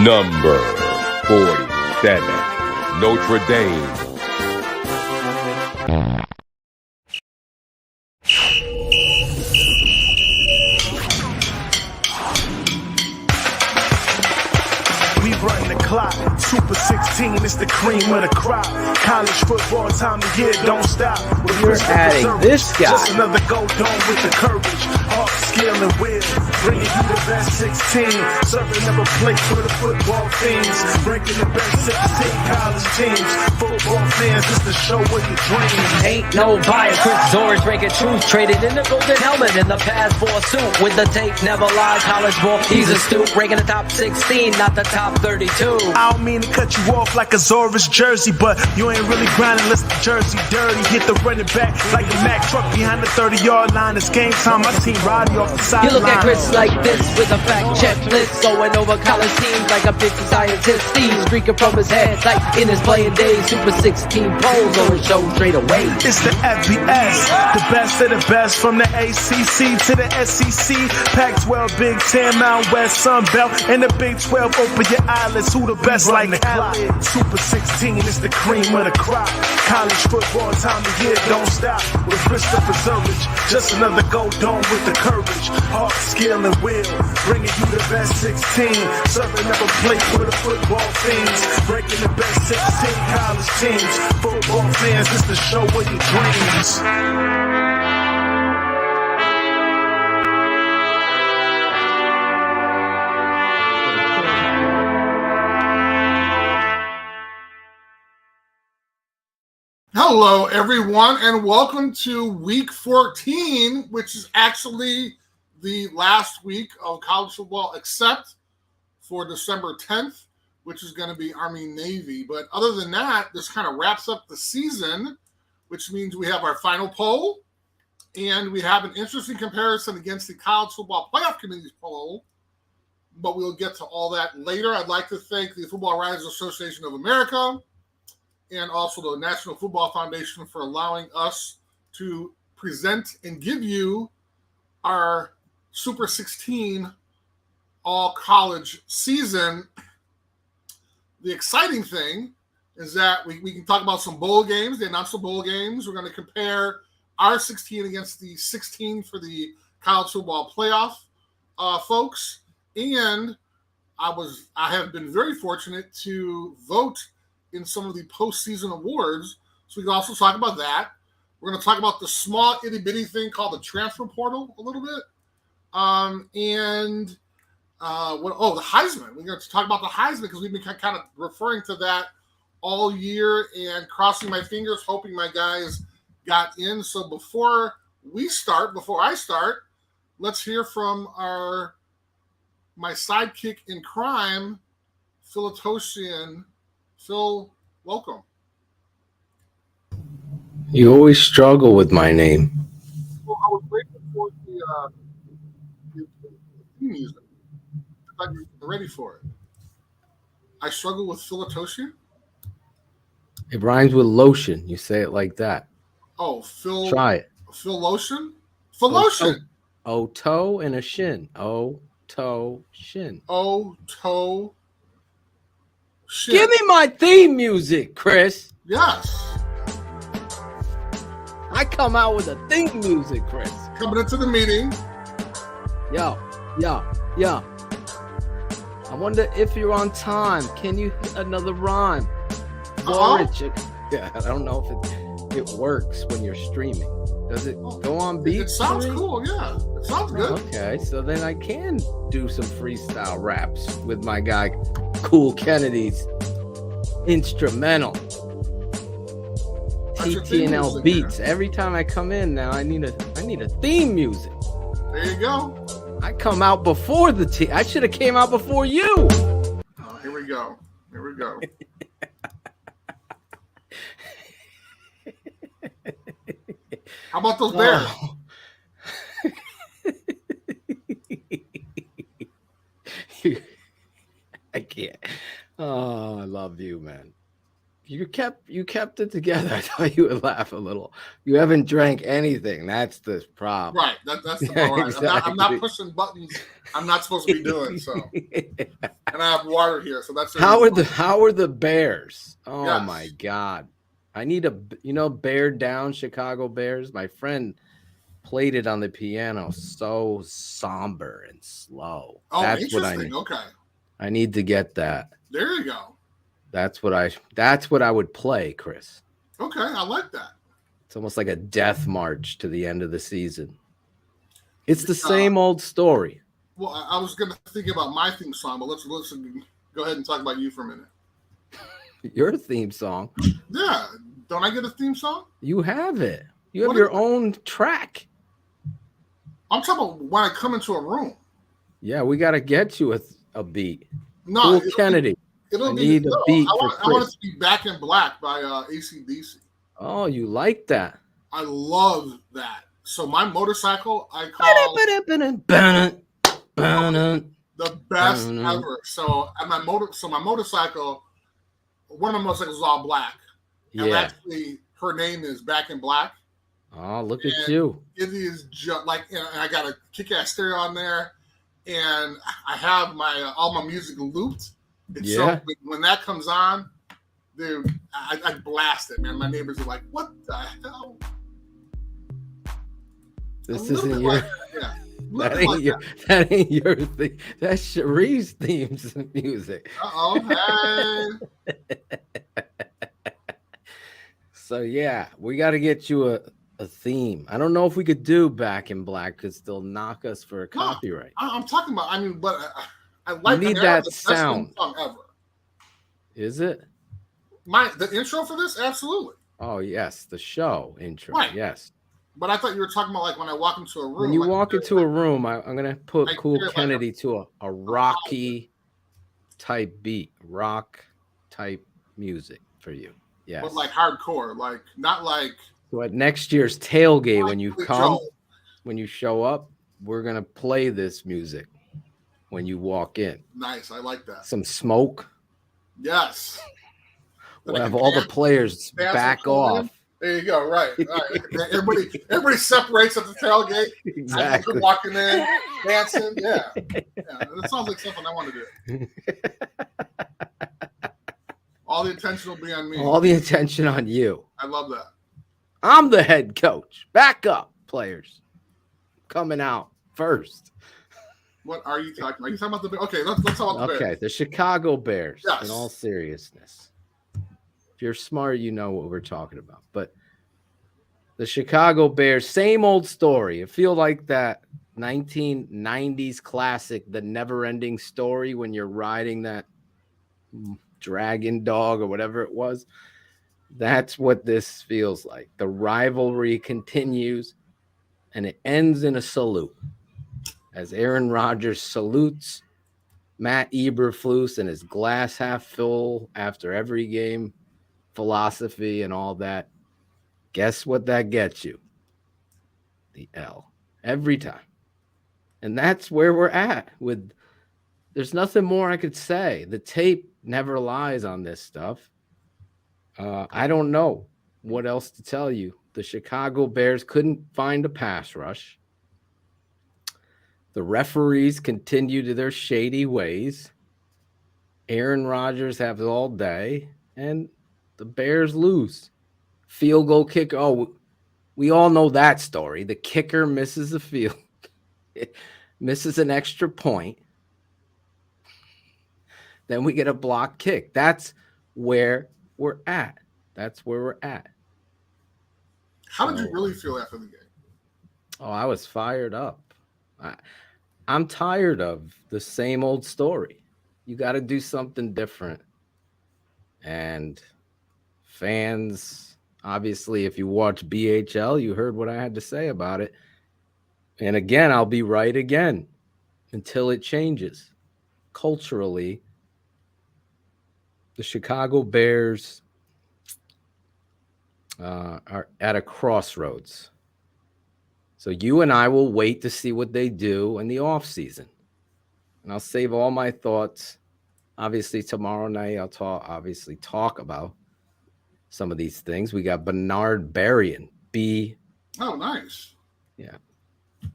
Number 47, Notre Dame. We run the clock, Super 16, it's the cream of the crop. College football, time to hit, don't stop. You're adding this guy. Just another go dome with the courage, heart, skill, and will. Bringing you the best 16, serving up a plate for the football fiends. Ranking the best 16 college teams. Football fans, it's the show of your dreams. Ain't no bias, Chris Zorich breaking truth. Traded in the golden helmet in the past for a suit. With the tape, never lies, college ball, he's a stoop. Ranking the top 16, not the top 32. I don't mean to cut you off like a Zorich jersey, but you ain't really grinding unless the jersey dirty. Hit the running back like a Mack truck behind the 30-yard line. It's game time, my team riding off the sideline. You look at Chris like this with a fact checklist, going over college teams like a 50 scientist. Steve streaking from his head like in his playing days. Super 16 polls on the show straight away. It's the FBS, the best of the best from the ACC to the SEC. Pac-12, Big 10, Mountain West, Sun Belt, and the Big 12. Open your eyelids, who the best like the clock. Super 16 is the cream of the crop. College football, time to hit, don't stop. With Christopher Zorich, just another go dome with the courage, heart, skill, and will. Bringing you the best 16, serving up a plate for the football fiends. Breaking the best 16 college teams. Football fans, it's the show of your dreams. Hello, everyone, and welcome to Week 14, which is actually the last week of college football, except for December 10th, which is going to be Army-Navy. But other than that, this kind of wraps up the season, which means we have our final poll, and we have an interesting comparison against the College Football Playoff Committee's poll, but we'll get to all that later. I'd like to thank the Football Writers Association of America and also the National Football Foundation for allowing us to present and give you our Super 16 all-college season. The exciting thing is that we can talk about some bowl games. They announced the bowl games. We're going to compare our 16 against the 16 for the college football playoff folks. And I have been very fortunate to vote in some of the postseason awards. So we can also talk about that. We're going to talk about the small itty-bitty thing called the transfer portal a little bit. The Heisman. We're going to talk about the Heisman because we've been kind of referring to that all year and crossing my fingers, hoping my guys got in. So before I start, let's hear from my sidekick in crime, Philatosian. Phil, welcome. You always struggle with my name. Well, I was waiting for the theme music. I thought you were ready for it. I struggle with Philatosian? It rhymes with lotion. You say it like that. Oh, Phil. Try it. Phil Lotion? Phil Lotion. O toe and a shin. O toe shin. O toe shin. Give me my theme music, Chris. Yes. I come out with a theme music, Chris. Coming into the meeting. Yo. I wonder if you're on time. Can you hit another rhyme? Zorich. Yeah, I don't know if it works when you're streaming. Does it go on beat? It sounds cool, yeah. It sounds good. Okay, so then I can do some freestyle raps with my guy Cool Kennedy's instrumental. TTNL beats. Every time I come in now, I need a theme music. There you go. I come out before the team. I should have came out before you. Oh, here we go. How about those bears? I can't. Oh, I love you, man. You kept it together. I thought you would laugh a little. You haven't drank anything. That's the problem. Right. That's the part. Exactly. I'm not pushing buttons I'm not supposed to be doing. So, and I have water here. So that's how are the Bears? Oh yes. my God! I need Bear Down Chicago Bears. My friend played it on the piano, so somber and slow. Oh, that's what I interesting. need. Okay. I need to get that. There you go. That's what I would play, Chris. Okay, I like that. It's almost like a death march to the end of the season. It's the same old story. Well, I was going to think about my theme song, but let's go ahead and talk about you for a minute. Your theme song? Yeah. Don't I get a theme song? You have it. You have your own track. I'm talking about when I come into a room. Yeah, we got to get you a beat. No, Cool Kennedy. I need a beat I for want it Chris. to be Back in Black by AC/DC. Oh, you like that? I love that. So my motorcycle, I call the best ever. So my motorcycle, one of my motorcycles is all black. And actually, her name is Back in Black. Oh, look at you. It is just like, and I got a kick-ass stereo on there, and I have my all my music looped. And so when that comes on, dude, I blast it, man. My neighbors are like, "What the hell?" This isn't your. That ain't your thing. That's Cherie's themes music. Uh-oh, hey. So yeah, we got to get you a theme. I don't know if we could do Back in Black because they'll knock us for a copyright. I'm talking about. I mean, but I like you need that sound. Song ever. Is it? The intro for this? Absolutely. Oh yes, the show intro. Right. Yes. But I thought you were talking about like when I walk into a room. When you walk into a room, I'm gonna put Cool Kennedy to a rocky type beat, rock type music for you. Yes. But like hardcore, like not like. So at next year's tailgate, when you come, when you show up, we're gonna play this music when you walk in. Nice, I like that. Some smoke. Yes. We'll have all the players back off. There you go. Right. Everybody separates at the tailgate. Exactly. Walking in, dancing. Yeah. That sounds like something I want to do. All the attention will be on me. All the attention on you. I love that. I'm the head coach. Back up, players. Coming out first. What are you talking about? Are you talking about the Bears? Okay, let's talk about the Bears. Okay, the Chicago Bears, yes. In all seriousness. If you're smart, you know what we're talking about. But the Chicago Bears, same old story. It feels like that 1990s classic, The Never-Ending Story, when you're riding that dragon dog or whatever it was. That's what this feels like. The rivalry continues, and it ends in a salute. As Aaron Rodgers salutes Matt Eberflus and his glass half full after every game philosophy and all that. Guess what that gets you? The L. Every time. And that's where we're at. There's nothing more I could say. The tape never lies on this stuff. I don't know what else to tell you. The Chicago Bears couldn't find a pass rush. The referees continue to their shady ways. Aaron Rodgers has all day, and the Bears lose. Field goal kick. Oh, we all know that story. The kicker misses the field, misses an extra point. Then we get a block kick. That's where we're at. That's where we're at. How did you really feel after the game? Oh, I was fired up. I'm tired of the same old story. You got to do something different. And fans, obviously, if you watch BHL, you heard what I had to say about it. And again, I'll be right again until it changes. Culturally, the Chicago Bears are at a crossroads. So you and I will wait to see what they do in the offseason. And I'll save all my thoughts. Obviously, tomorrow night, I'll talk about some of these things. We got Bernard Berrien, B. Oh, nice. Yeah.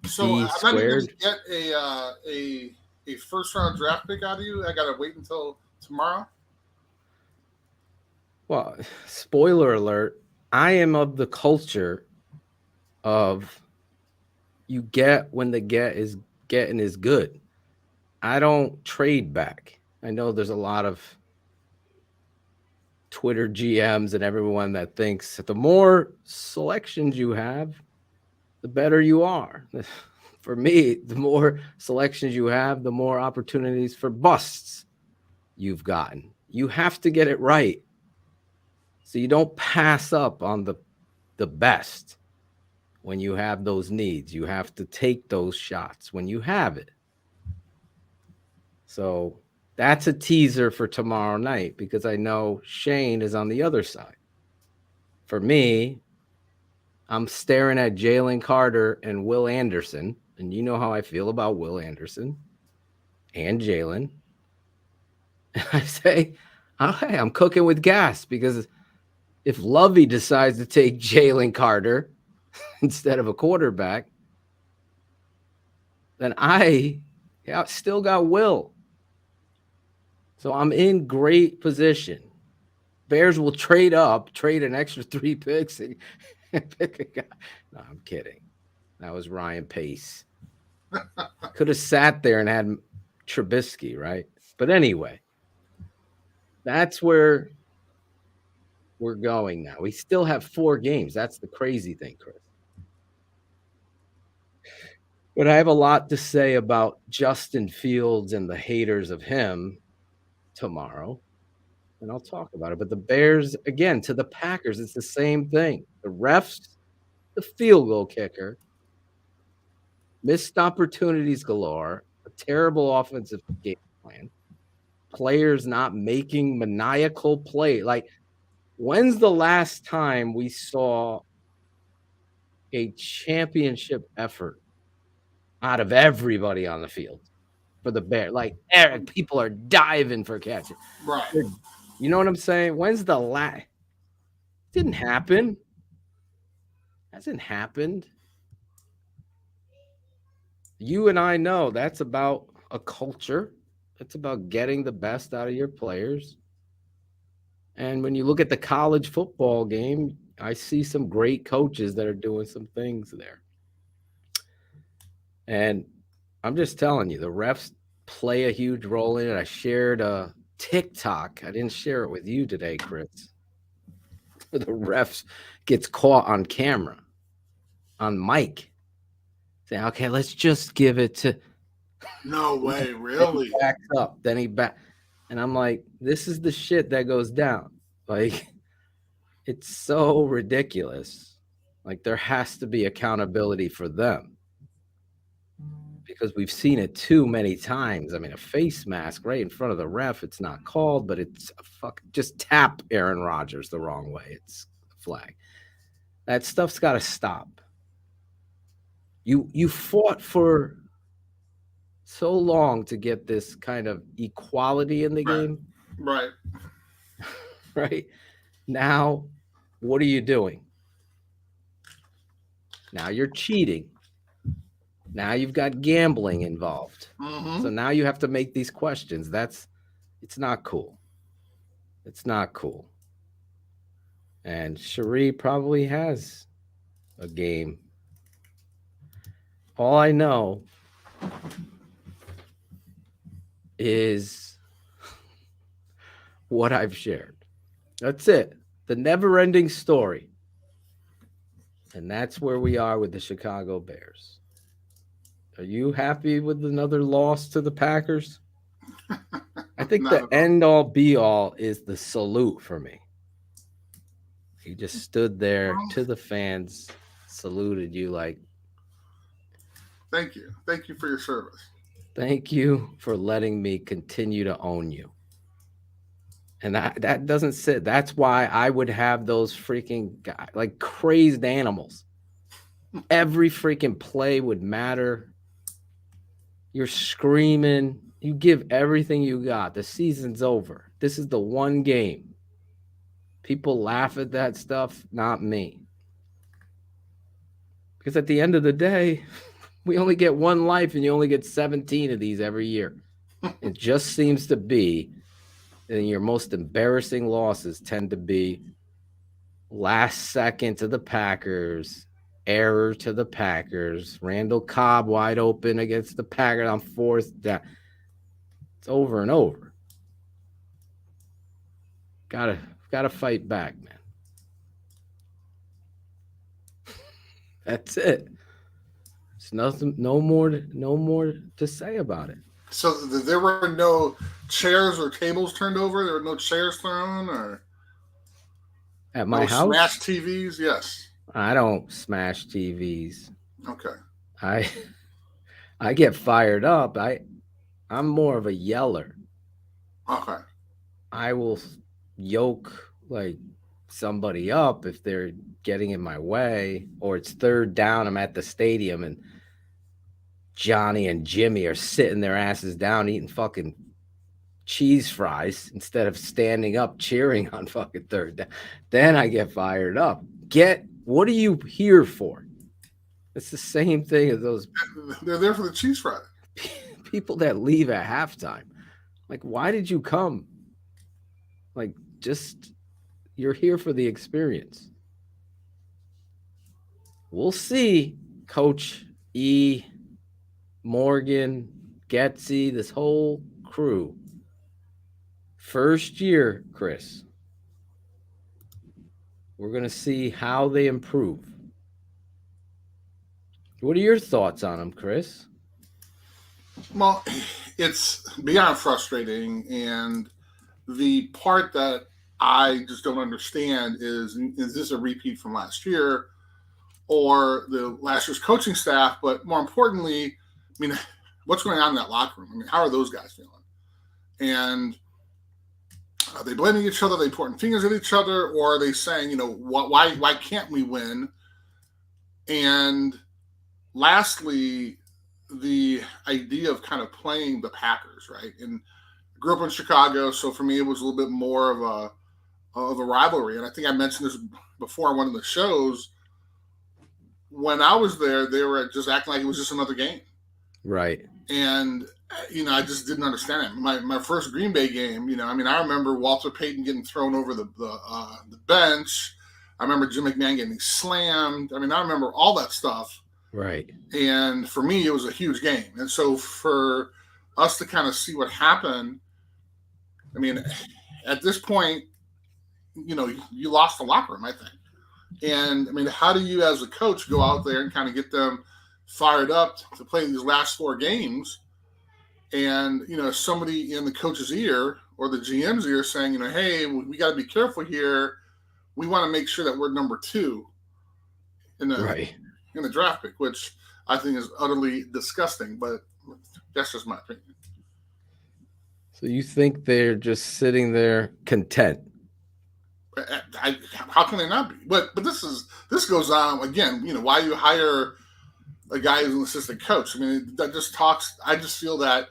So B I'm not even going to get a first round draft pick out of you. I got to wait until tomorrow. Well, spoiler alert, I am of the culture of you get when the getting is good. I don't trade back. I know there's a lot of Twitter GMs and everyone that thinks that the more selections you have, the better you are. For me, the more selections you have, the more opportunities for busts you've gotten. You have to get it right. So you don't pass up on the best when you have those needs. You have to take those shots when you have it. So that's a teaser for tomorrow night because I know Shane is on the other side. For me, I'm staring at Jalen Carter and Will Anderson, and you know how I feel about Will Anderson and Jalen. And I say, okay, I'm cooking with gas because if Lovey decides to take Jalen Carter instead of a quarterback, then I still got Will. So I'm in great position. Bears will trade an extra 3 picks, and pick a guy. No, I'm kidding. That was Ryan Pace. Could have sat there and had Trubisky, right? But anyway, that's where we're going now. We still have 4 games. That's the crazy thing, Chris. But I have a lot to say about Justin Fields and the haters of him tomorrow, and I'll talk about it. But the Bears, again, to the Packers, it's the same thing. The refs, the field goal kicker, missed opportunities galore, a terrible offensive game plan, players not making maniacal play. Like, when's the last time we saw a championship effort out of everybody on the field for the Bears? Like, people are diving for catches. Right. You know what I'm saying? When's the last? Didn't happen. Hasn't happened. You and I know that's about a culture. It's about getting the best out of your players. And when you look at the college football game, I see some great coaches that are doing some things there. And I'm just telling you, the refs play a huge role in it. I shared a TikTok. I didn't share it with you today, Chris. The refs gets caught on camera, on mic. Saying, okay, let's just give it to. No way, really? He backs up, then he back. And I'm like, this is the shit that goes down. Like, it's so ridiculous. Like, there has to be accountability for them. Because we've seen it too many times. I mean, a face mask right in front of the ref, it's not called, but it's just tap Aaron Rodgers the wrong way. It's a flag. That stuff's got to stop. You fought for so long to get this kind of equality in the game. Right. Right. Now, what are you doing? Now you're cheating. Now you've got gambling involved. Mm-hmm. So now you have to make these questions. It's not cool. It's not cool. And Cherie probably has a game. All I know is what I've shared. That's it. The never-ending story. And that's where we are with the Chicago Bears. Are you happy with another loss to the Packers? I think the end-all, be-all is the salute for me. He just stood there to the fans, saluted you like, thank you. Thank you for your service. Thank you for letting me continue to own you. And that doesn't sit. That's why I would have those freaking guys, like crazed animals. Every freaking play would matter. You're screaming. You give everything you got. The season's over. This is the one game. People laugh at that stuff, not me. Because at the end of the day, we only get one life and you only get 17 of these every year. It just seems to be that your most embarrassing losses tend to be last second to the Packers, error to the Packers, Randall Cobb wide open against the Packers on fourth down. It's over and over. Gotta fight back, man. That's it. There's nothing, no more to say about it. So there were no chairs or tables turned over. There were no chairs thrown, or at my house. Smashed TVs. Yes. I don't smash TVs. Okay. I get fired up. I'm more of a yeller. Okay. I will yoke like somebody up if they're getting in my way, or it's third down. I'm at the stadium and Johnny and Jimmy are sitting their asses down eating fucking cheese fries instead of standing up cheering on fucking third down. Then I get fired up. What are you here for? It's the same thing as those. They're there for the cheese fries. People that leave at halftime. Like, why did you come? Like, just, you're here for the experience. We'll see, Coach E, Morgan, Getsy, this whole crew. First year, Chris. We're going to see how they improve. What are your thoughts on them, Chris? Well, it's beyond frustrating, and the part that I just don't understand is this a repeat from last year or the last year's coaching staff? But more importantly, I mean, what's going on in that locker room? I mean, how are those guys feeling? And are they blaming each other? Are they pointing fingers at each other? Or are they saying, why can't we win? And lastly, the idea of kind of playing the Packers, right? And I grew up in Chicago, so for me, it was a little bit more of a rivalry. And I think I mentioned this before on one of the shows. When I was there, they were just acting like it was just another game. Right. And, I just didn't understand it. My first Green Bay game, I remember Walter Payton getting thrown over the bench. I remember Jim McMahon getting slammed. I remember all that stuff. Right. And for me, it was a huge game. And so for us to kind of see what happened, at this point, you lost the locker room, I think. And how do you as a coach go out there and kind of get them fired up to play these last four games? And, somebody in the coach's ear or the GM's ear saying, hey, we got to be careful here. We want to make sure that we're number 2 in the draft pick, which I think is utterly disgusting, but that's just my opinion. So you think they're just sitting there content? How can they not be? But this goes on again. Why you hire a guy who's an assistant coach? That just talks. I just feel that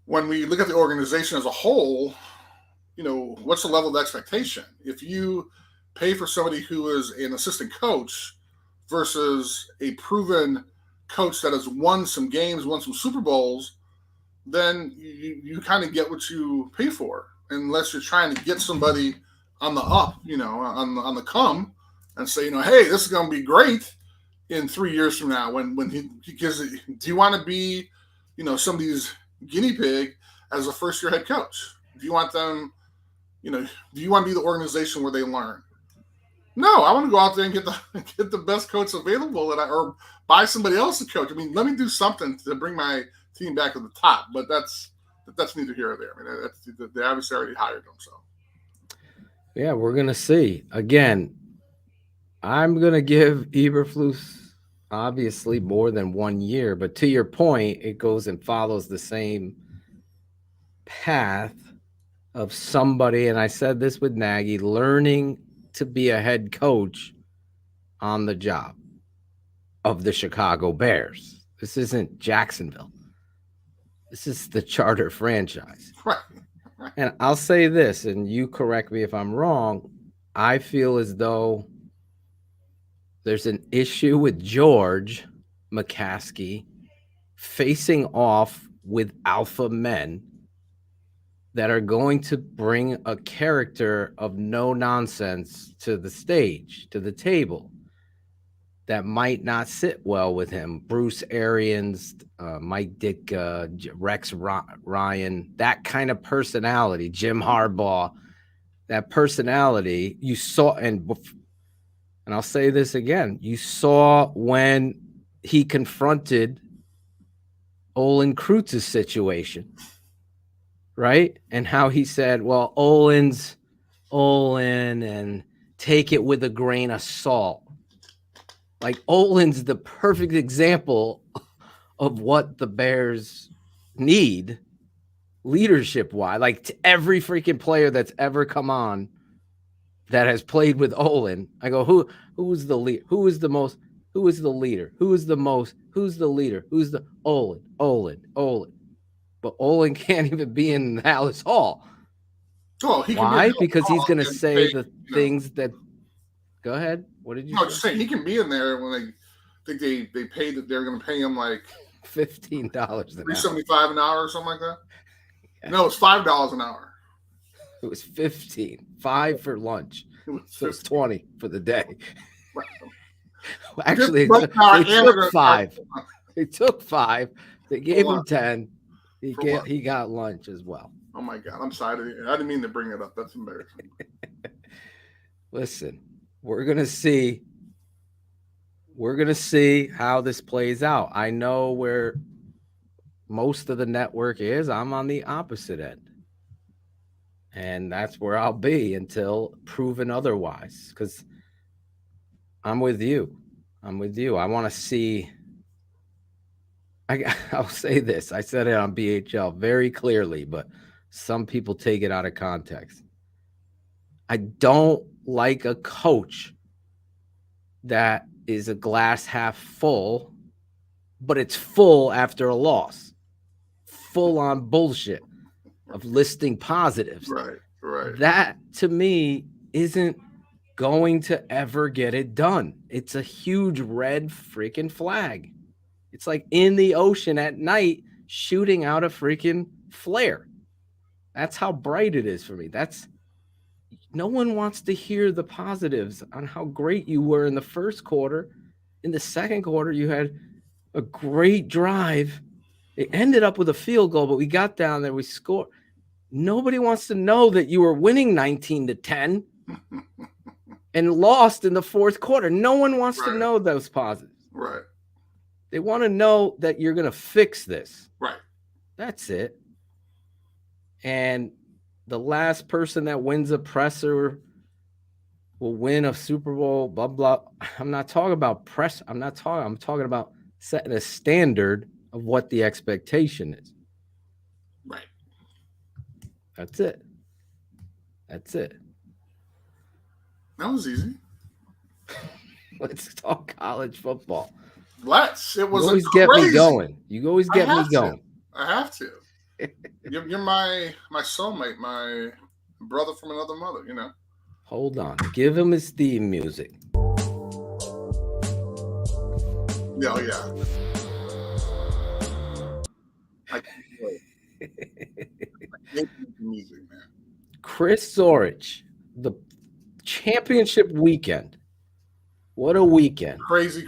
when we look at the organization as a whole, what's the level of expectation? If you pay for somebody who is an assistant coach versus a proven coach that has won some games, won some Super Bowls, then you kind of get what you pay for, unless you're trying to get somebody on the up, on the come, and say, hey, this is going to be great in 3 years from now. Because do you want to be, somebody's guinea pig as a first year head coach? Do you want them, do you want to be the organization where they learn? No, I want to go out there and get the best coach available, or buy somebody else a coach. Let me do something to bring my team back to the top. But that's neither here or there. They obviously already hired them. So yeah, we're gonna see. Again, I'm gonna give Eberflus obviously more than 1 year, but to your point, it goes and follows the same path of somebody. And I said this with Nagy, learning to be a head coach on the job of the Chicago Bears. This isn't Jacksonville. This is the charter franchise. Right. And I'll say this, and you correct me if I'm wrong. I feel as though there's an issue with George McCaskey facing off with alpha men that are going to bring a character of no nonsense to the stage, to the table, that might not sit well with him. Bruce Arians, Mike Ditka, Rex Ryan, that kind of personality, Jim Harbaugh, that personality you saw. And I'll say this again, you saw when he confronted Olin Kreutz's situation, right? And how he said, well, Olin, and take it with a grain of salt. Like, Olin's the perfect example of what the Bears need leadership-wise. Like, to every freaking player that's ever come on that has played with Olin, I go, who's the leader? Who is the most? Who is the leader? Who is the most? Who's the leader? Who's the Olin? But Olin can't even be in Hallis Hall. Oh, why? Because he's going to say the things that. Go ahead. What did you? No, just saying he can be in there when they paid that they're going to pay him like $15 $3.75 an hour or something like that. Yeah. No, it's $5 an hour. It was 15, $5 for lunch. So it's 20 for the day. Well, actually, they took 5. They took 5. They gave him 10. He got lunch as well. Oh my God, I'm sorry. I didn't mean to bring it up. That's embarrassing. Listen, we're gonna see. We're gonna see how this plays out. I know where most of the network is. I'm on the opposite end. And that's where I'll be until proven otherwise. Because I'm with you. I want to see. I'll say this. I said it on BHL very clearly, but some people take it out of context. I don't like a coach that is a glass half full, but it's full after a loss. Full on bullshit of listing positives. Right. That, to me, isn't going to ever get it done. It's a huge red freaking flag. It's like in the ocean at night shooting out a freaking flare. That's how bright it is for me. No one wants to hear the positives on how great you were in the first quarter. In the second quarter, you had a great drive. It ended up with a field goal, but we got down there, we scored. Nobody wants to know that you were winning 19-10 and lost in the fourth quarter. No one wants to know those positives. Right. They want to know that you're going to fix this. Right. That's it. And the last person that wins a presser will win a Super Bowl, blah, blah. I'm not talking about press. I'm talking about setting a standard of what the expectation is. Right. That's it. That was easy. Let's talk college football. It was. You always get me going. You always get me going. I have to. You're my soulmate, my brother from another mother. You know. Hold on. Give him his theme music. Yeah. I hate music, man. Chris Zorich, the championship weekend. What a weekend. Crazy.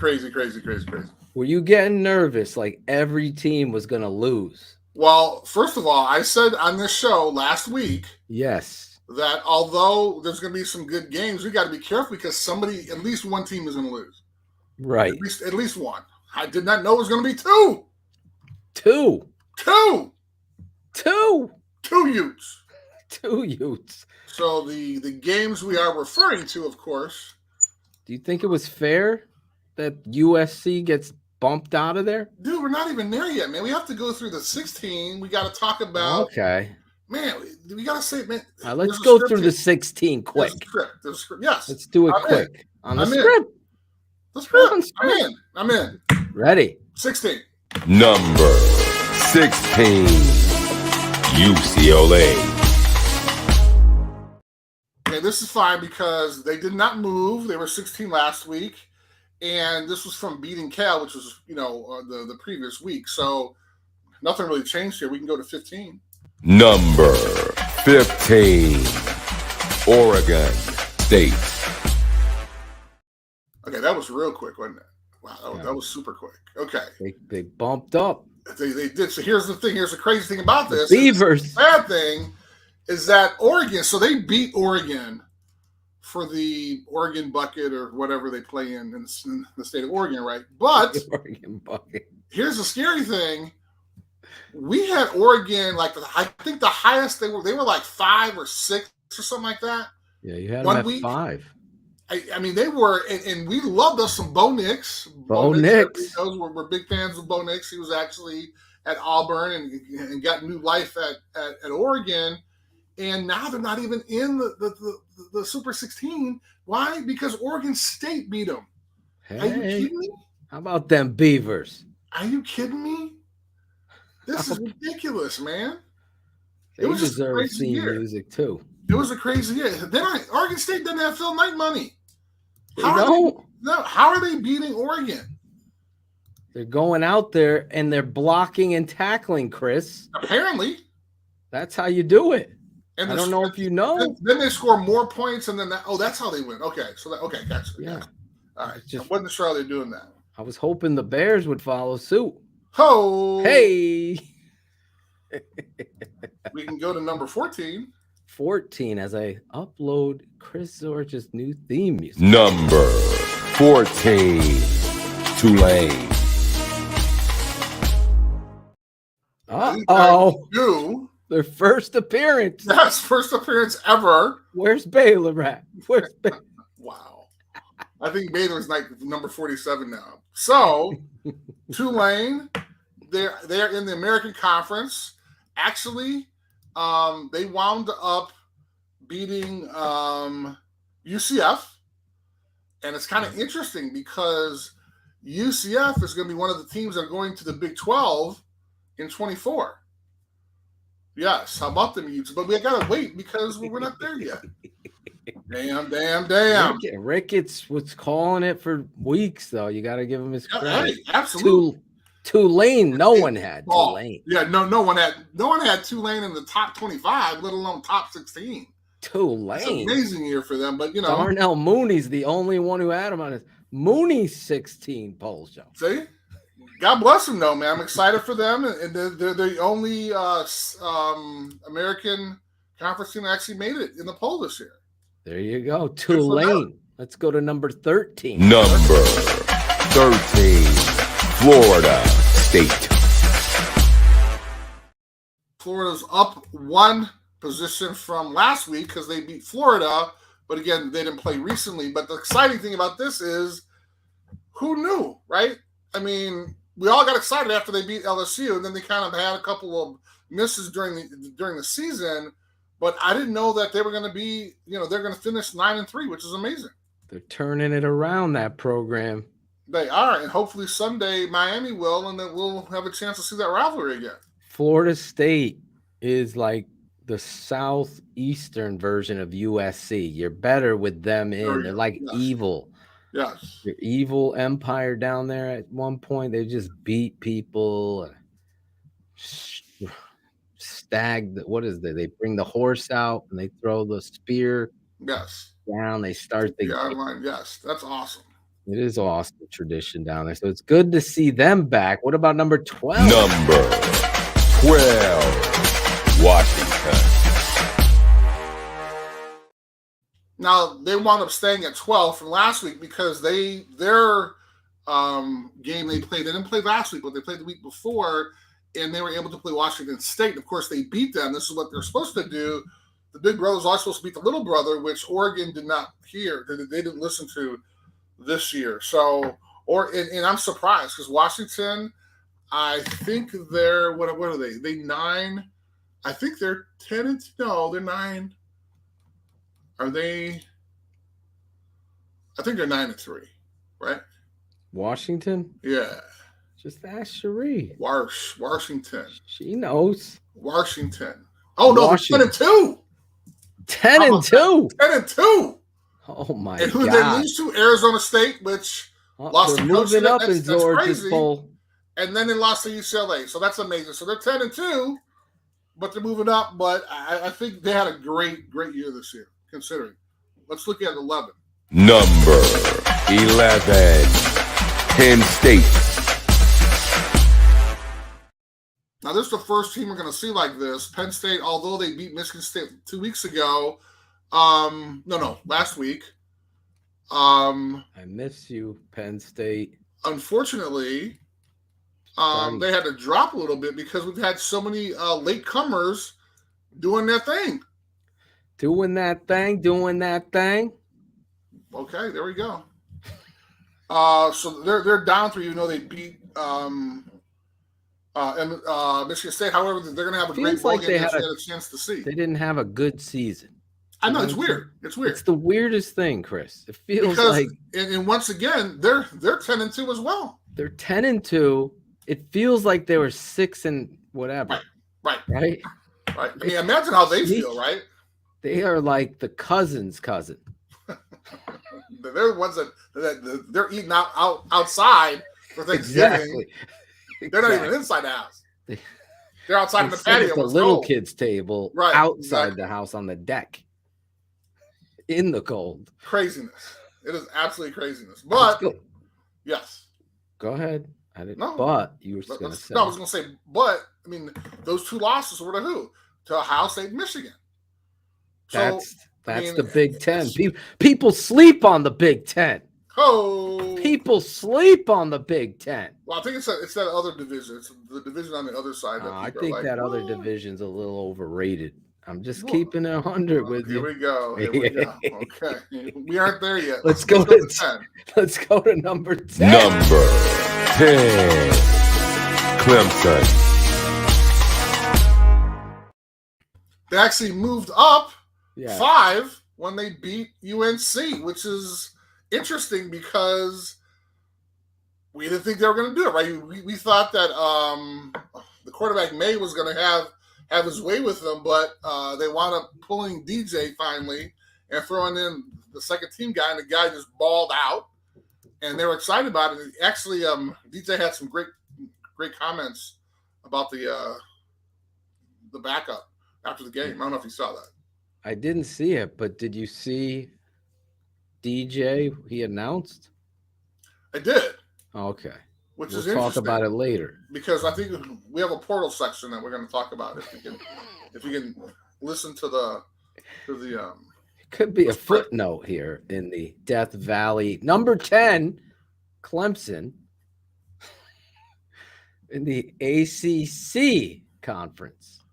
Were you getting nervous like every team was going to lose? Well, first of all, I said on this show last week that although there's going to be some good games, we got to be careful because at least one team is going to lose. Right. At least one. I did not know it was going to be two. Two Utes. Two Utes. So the games we are referring to, of course. Do you think it was fair that USC gets bumped out of there? Dude, we're not even there yet, man. We have to go through the 16. We got to talk about. Okay. Man, we got to say, man. All right, let's go through the 16 quick. There's a script. Yes. Let's do it quick. On the script. The script. I'm in. Ready. 16. Number 16, UCLA. this is fine because they did not move. They were 16 last week, and this was from beating Cal, which was the previous week. So nothing really changed here. We can go to 15. Number 15, Oregon State. Okay, that was real quick, wasn't it? Wow, that was super quick. Okay. They bumped up. They did. So here's the thing. Here's the crazy thing about this. Beavers. The bad thing is that Oregon, so they beat Oregon for the Oregon bucket or whatever they play in the state of Oregon, right? But Oregon bucket. Here's the scary thing. We had Oregon, I think the highest they were like 5 or 6 or something like that. Yeah, you had them at week. 5. I mean, they were, and we loved us some Bo Nix. Bo Nix. We're big fans of Bo Nix. He was actually at Auburn and got new life at Oregon. And now they're not even in the Super 16. Why? Because Oregon State beat them. Hey, are you kidding me? How about them Beavers? Are you kidding me? This is ridiculous, man. They deserve theme music too. It was a crazy year. Oregon State doesn't have Phil Knight money. How are they beating Oregon? They're going out there and they're blocking and tackling, Chris. Apparently. That's how you do it. And I don't know if you know. Then they score more points and then that's how they win. Okay. Gotcha. Yeah. Gotcha. All right. I wasn't sure how they're doing that. I was hoping the Bears would follow suit. Ho! Hey! We can go to number 14. 14 as I upload Chris Zorich's new theme music. Number 14, Tulane. Uh-oh. Their first appearance. Yes, first appearance ever. Where's Baylor at? Wow. I think Baylor's number 47 now. So, Tulane, they're in the American Conference. Actually, they wound up beating UCF. And it's kind of interesting because UCF is going to be one of the teams that are going to the Big 12 in 24. Yes, how about them Utes? But we got to wait because we're not there yet. Damn. Ricketts was calling it for weeks, though. You got to give him his credit. Hey, absolutely. Tulane, no one had Tulane. Yeah, no one had Tulane in the top 25, let alone top 16. Tulane. It's an amazing year for them, but Darnell Mooney's the only one who had him on his Mooney's 16 poll show. See? God bless them, though, man. I'm excited for them, and they're the only American Conference team that actually made it in the poll this year. There you go. Tulane. Let's go to number 13. Number 13, Florida State. Florida's up one position from last week because they beat Florida, but again, they didn't play recently. But the exciting thing about this is, who knew, right? I mean, we all got excited after they beat LSU, and then they kind of had a couple of misses during the season. But I didn't know that they were going to be, they're going to finish 9-3, which is amazing. They're turning it around, that program. They are, and hopefully someday Miami will, and then we'll have a chance to see that rivalry again. Florida State is like the southeastern version of USC. You're better with them in. They're like evil. Yes. Your evil empire down there at one point. They just beat people. What is that? They bring the horse out and they throw the spear down. They start the game. Yes, that's awesome. It is awesome tradition down there. So it's good to see them back. What about number 12? Number 12, Washington. Now, they wound up staying at 12 from last week because their game they played, they didn't play last week, but they played the week before, and they were able to play Washington State. And of course, they beat them. This is what they're supposed to do. The big brother's also supposed to beat the little brother, which Oregon did not hear. They didn't listen to this year. So, and I'm surprised because Washington, I think they're, what are they? They 9. I think they're 10 no, they're 9. Are they? I think they're 9-3, right? Washington? Yeah. Just ask Cherie. Washington. She knows. Washington. Oh no, they're 10-2. 10-2. 10-2. Oh my And who God. they lose to? Arizona State, which lost they're to Coach. moving up That's in Georgia's crazy. bowl. And then they lost to UCLA. So that's amazing. So they're 10-2, but they're moving up. But I think they had a great year this year, considering. Let's look at 11. Number 11, Penn State. Now, this is the first team we're going to see like this. Penn State, although they beat Michigan State 2 weeks ago, last week. I miss you, Penn State. Unfortunately, they had to drop a little bit because we've had so many latecomers doing their thing. Doing that thing. Okay, there we go. So they're down 3. You know, they beat Michigan State. However, they're going to have a great ball game they had a chance to see. They didn't have a good season. I know, it's weird. It's weird. It's the weirdest thing, Chris. It feels and once again, they're 10-2 as well. They're 10-2. It feels like they were 6 and whatever. Right. I mean, It's imagine how they feel, right? They are like the cousin's cousin. They're the ones that they're eating outside for Thanksgiving. Exactly. They're not even inside the house. They're outside in the patio. At the little kids' table, outside the house on the deck, in the cold. Craziness. It is absolutely craziness. But yes. Go ahead. I didn't. No. But you were going to say. No, I was going to say. But I mean, those 2 losses were to who? To Ohio State, and Michigan. So, that's the Big Ten. People sleep on the Big Ten. Oh, people sleep on the Big Ten. Well, I think it's that other division. It's the division on the other side. I think that other division's a little overrated. I'm just keeping it 100 with you. Here we go. Okay, we aren't there yet. Let's go to 10. Let's go to number 10. Number 10, Clemson. They actually moved up 5 when they beat UNC, which is interesting because we didn't think they were going to do it, right? We thought that the quarterback May was going to have his way with them, but they wound up pulling DJ finally and throwing in the second team guy, and the guy just balled out, and they were excited about it. Actually, DJ had some great comments about the backup after the game. I don't know if you saw that. I didn't see it, but did you see DJ? He announced. I did. Okay. Which we'll is talk about it later because I think we have a portal section that we're going to talk about if we can listen to the. It could be a footnote here in the Death Valley. Number 10, Clemson in the ACC conference,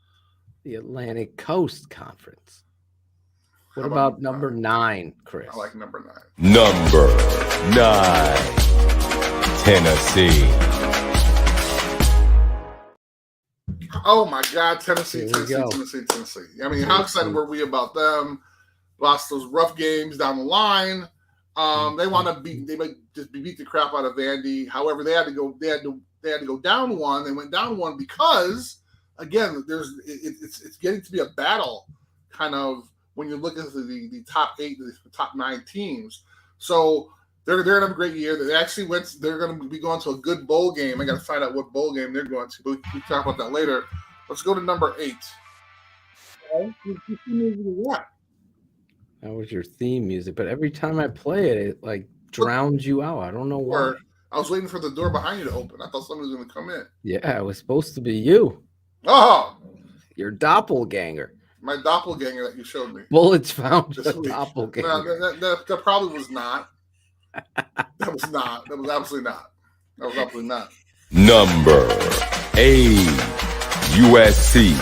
the Atlantic Coast Conference. What about number 9, Chris? I like number 9. Number 9, Tennessee. Oh my God, Tennessee. I mean, how excited were we about them? Lost those rough games down the line. They want to beat the crap out of Vandy. However, they had to go down 1. They went down 1 because again, it's getting to be a battle kind of when you look at the top 8, the top 9 teams. So they're going to have a great year. They're going to be going to a good bowl game. I got to find out what bowl game they're going to, but we can talk about that later. Let's go to number 8. That was your theme music, but every time I play it, it like drowns you out. I don't know why. I was waiting for the door behind you to open. I thought somebody was going to come in. Yeah, it was supposed to be you. Oh, your doppelganger. My doppelganger that you showed me. Bullets found a doppelganger. No, that probably was not. That was not. That was absolutely not. That was absolutely not. Number 8, USC.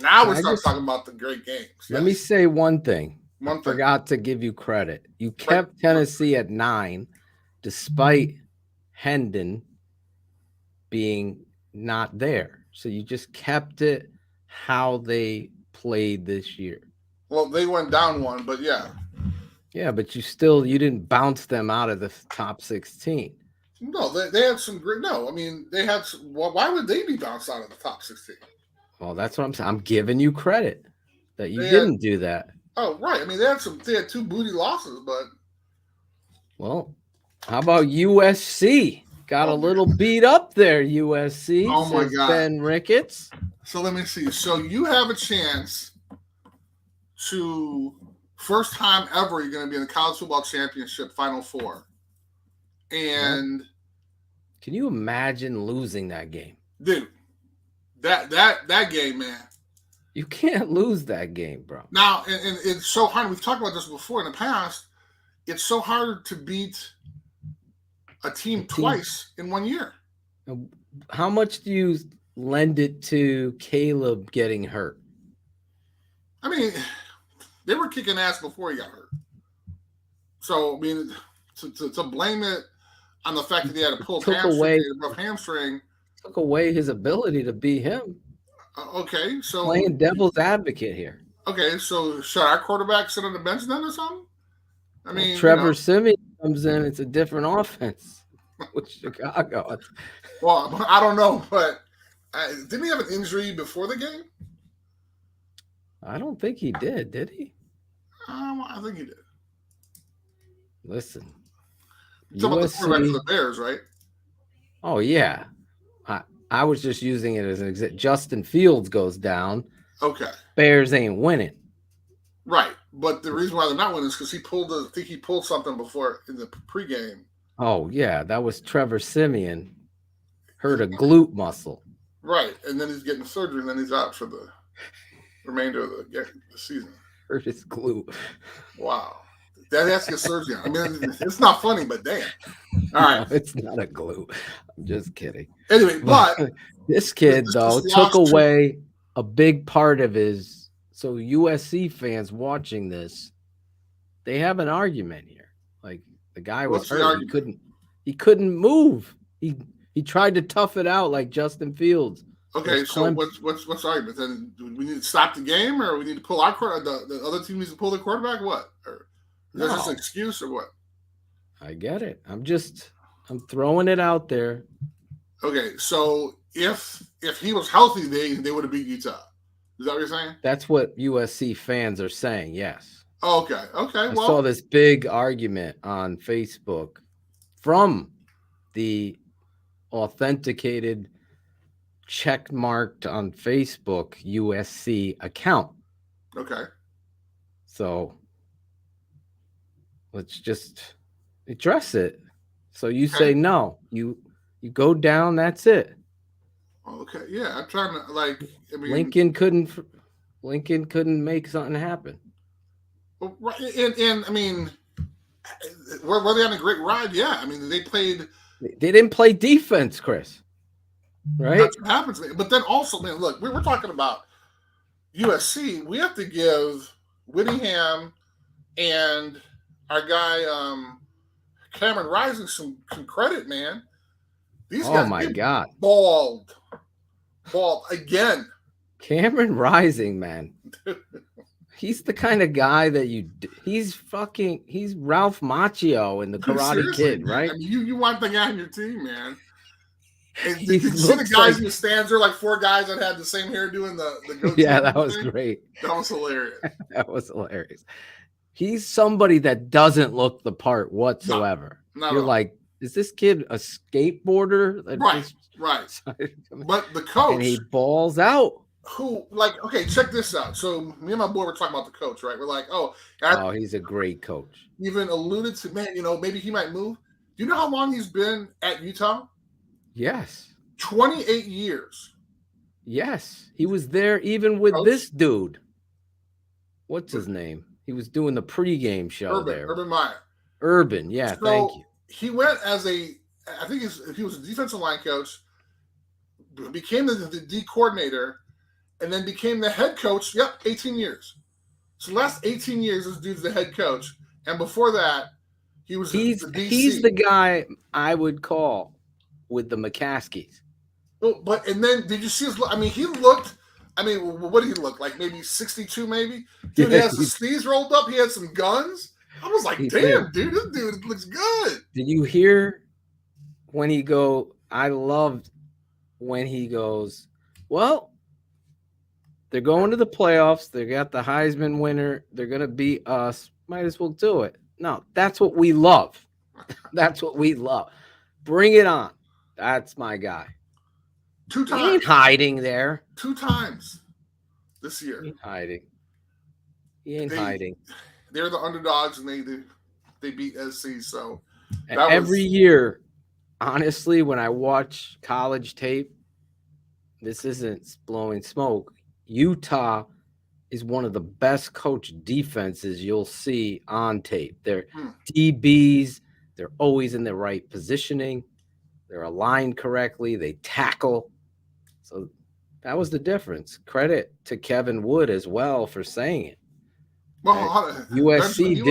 Now we start talking about the great games. Yes. Let me say one thing. I forgot to give you credit. You kept Tennessee at 9, despite Hendon being not there. So you just kept it how they played this year. Well, they went down 1, but yeah. Yeah, but you didn't bounce them out of the top 16. No, they had some great. No, I mean they had. Why would they be bounced out of the top 16? Well, that's what I'm saying. I'm giving you credit that you They didn't do that. Oh, right. I mean, they had 2 booty losses, but Well, how about USC? Got a Oh, little beat up there, USC, Oh, my says God. Ben Ricketts. so let me see. So you have a chance to first time ever you're going to be in the college football championship Final Four, and Can you imagine losing that game? dude, that game, man. You can't lose that game, bro. Now, and it's so hard. We've talked about this before in the past. It's so hard to beat a team twice in 1 year. How much do you lend it to Caleb getting hurt? I mean, they were kicking ass before he got hurt. So, I mean, to blame it on the fact that he had a pulled hamstring. Took away his ability to beat him. Okay, so Playing devil's advocate here. Okay, so should our quarterback sit on the bench then or something? I mean, Trevor Siemian comes in, it's a different offense with Chicago. Well, I don't know, but didn't he have an injury before the game? I don't think he did he? I think he did. Listen, You're talking about the quarterback for the Bears, right? Oh yeah, I was just using it as an example. Justin Fields goes down. Okay. Bears ain't winning. Right, but the reason why they're not winning is because I think he pulled something before in the pregame. Oh yeah, that was Trevor Siemian. Hurt a glute muscle. Right, and then he's getting surgery, and then he's out for the remainder of the season. Hurt his glute. Wow. That has to get surgery on. I mean, it's not funny, but damn. All right. No, it's not a glute. I'm just kidding. Anyway, but this kid, though, took away a big part of his. So USC fans watching this, they have an argument here. Like the guy was hurt. He couldn't move. He tried to tough it out like Justin Fields. Okay, so what's the argument? Then do we need to stop the game, or we need to pull our quarterback? The other team needs to pull their quarterback. What? Or is that just an excuse, or what? I get it. I'm throwing it out there. Okay, so if he was healthy, they would have beat Utah. Is that what you're saying? That's what USC fans are saying. Yes. Oh, okay. I saw this big argument on Facebook from the authenticated, check marked on Facebook USC account. Okay. So let's just address it. So you say no. You go down. That's it. Okay. Yeah, I'm trying to Lincoln couldn't make something happen. Well, right, and I mean, were they on a great ride? Yeah. I mean, they didn't play defense, Chris. Right? That's what happens. But then also, man, look, we're talking about USC. We have to give Whittingham and our guy Cameron Rising some credit, man. These guys, my God, balled again. Cameron Rising, man. He's the kind of guy that he's Ralph Macchio in the Karate Kid, right? I mean, you want the guy on your team, man. And did you see the guys in the stands? There were like 4 guys that had the same hair doing the goatee. Yeah, that was great. That was hilarious. That was hilarious. He's somebody that doesn't look the part whatsoever. You're like, is this kid a skateboarder? Right. But the coach, and he balls out. Okay, check this out. So me and my boy were talking about the coach, right? We're like, he's a great coach. Even alluded to, man, maybe he might move. Do you know how long he's been at Utah? Yes. 28 years. Yes. He was there even with this dude. What's his name? He was doing the pregame show there. Urban Meyer. Urban, yeah, thank you. He went as he was a defensive line coach, became the D coordinator, and then became the head coach. Yep, 18 years. So the last 18 years, this dude's the head coach. And before that, he was the DC. He's the guy I would call with the McCaskies. Oh, and then did you see his look? I mean, he looked. I mean, what did he look like? Maybe 62, maybe? Dude, he has his sleeves rolled up. He had some guns. I was like, damn, dude, this dude looks good. Did you hear when I loved when he goes, well, They're going to the playoffs. They got the Heisman winner. They're going to beat us. Might as well do it. No, that's what we love. That's what we love. Bring it on. That's my guy. 2 He times. ain't hiding there. 2 times this year. He ain't hiding. He ain't hiding. They're the underdogs, and they beat SC. So every year, honestly, when I watch college tape, this isn't blowing smoke. Utah is one of the best coached defenses you'll see on tape. They're DBs. They're always in the right positioning. They're aligned correctly. They tackle. So that was the difference. Credit to Kevin Wood as well for saying it. Well, USC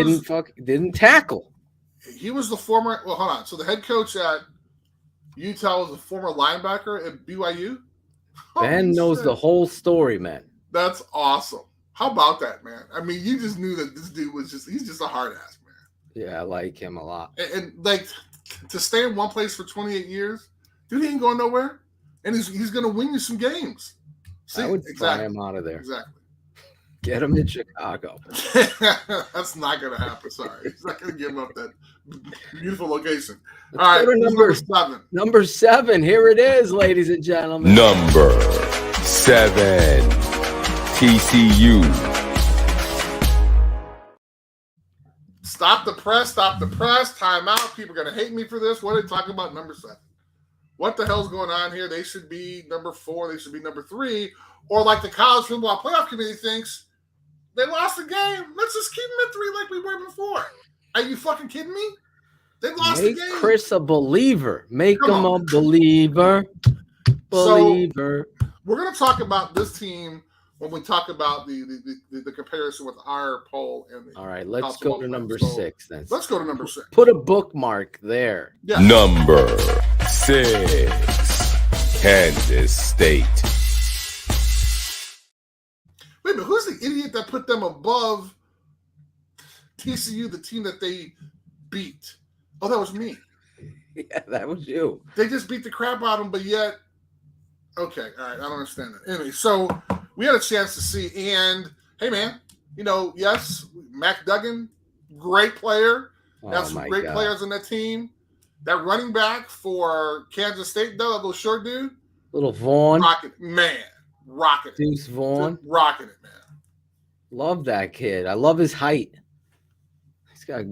didn't tackle. He was the former. Well, hold on. So the head coach at Utah was a former linebacker at BYU. Ben knows the whole story, man. That's awesome. How about that, man? I mean, you just knew that this dude was he's just a hard ass, man. Yeah, I like him a lot. And like to stay in one place for 28 years, dude, he ain't going nowhere. And he's going to win you some games. See, I would fly him out of there. Exactly. Get him in Chicago. That's not going to happen. Sorry. He's not going to give up that beautiful location. Let's all right. Go to number 7. Number 7. Here it is, ladies and gentlemen. Number 7. TCU. Stop the press. Stop the press. Timeout. People are going to hate me for this. What are they talking about? Number 7. What the hell's going on here? They should be number 4. They should be number 3. Or like the College Football Playoff Committee thinks, they lost the game. Let's just keep them at 3 like we were before. Are you fucking kidding me? They lost the game. Make Chris a believer. Make him a believer. Believer. So, we're going to talk about this team when we talk about the comparison with our poll. And all right, let's go to number 6 then. Let's go to number 6. Put a bookmark there. Yeah. Number 6. Kansas State. Wait a minute, who's the idiot that put them above TCU, the team that they beat? Oh, that was me. Yeah, that was you. They just beat the crap out of them, but yet, okay, all right, I don't understand that. Anyway, so we had a chance to see, and hey, man, yes, Mac Duggan, great player. That's some great players on that team. That running back for Kansas State, though, that little short dude, little Vaughn, rocking it. Deuce Vaughn, rocking it, man. Love that kid. I love his height. He's got.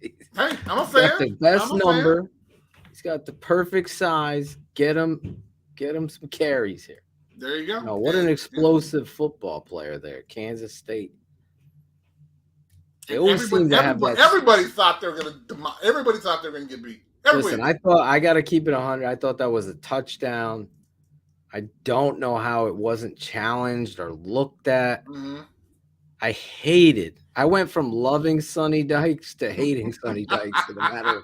Hey, I'm a fan. Got the best number. He's got the perfect size. Get him some carries here. There you go. No, what an explosive football player there, Kansas State. They always seem to have that. Everybody thought they were going to get beat. Listen, I got to keep it 100. I thought that was a touchdown. I don't know how it wasn't challenged or looked at. Mm-hmm. I went from loving Sonny Dykes to hating Sonny Dykes in a matter of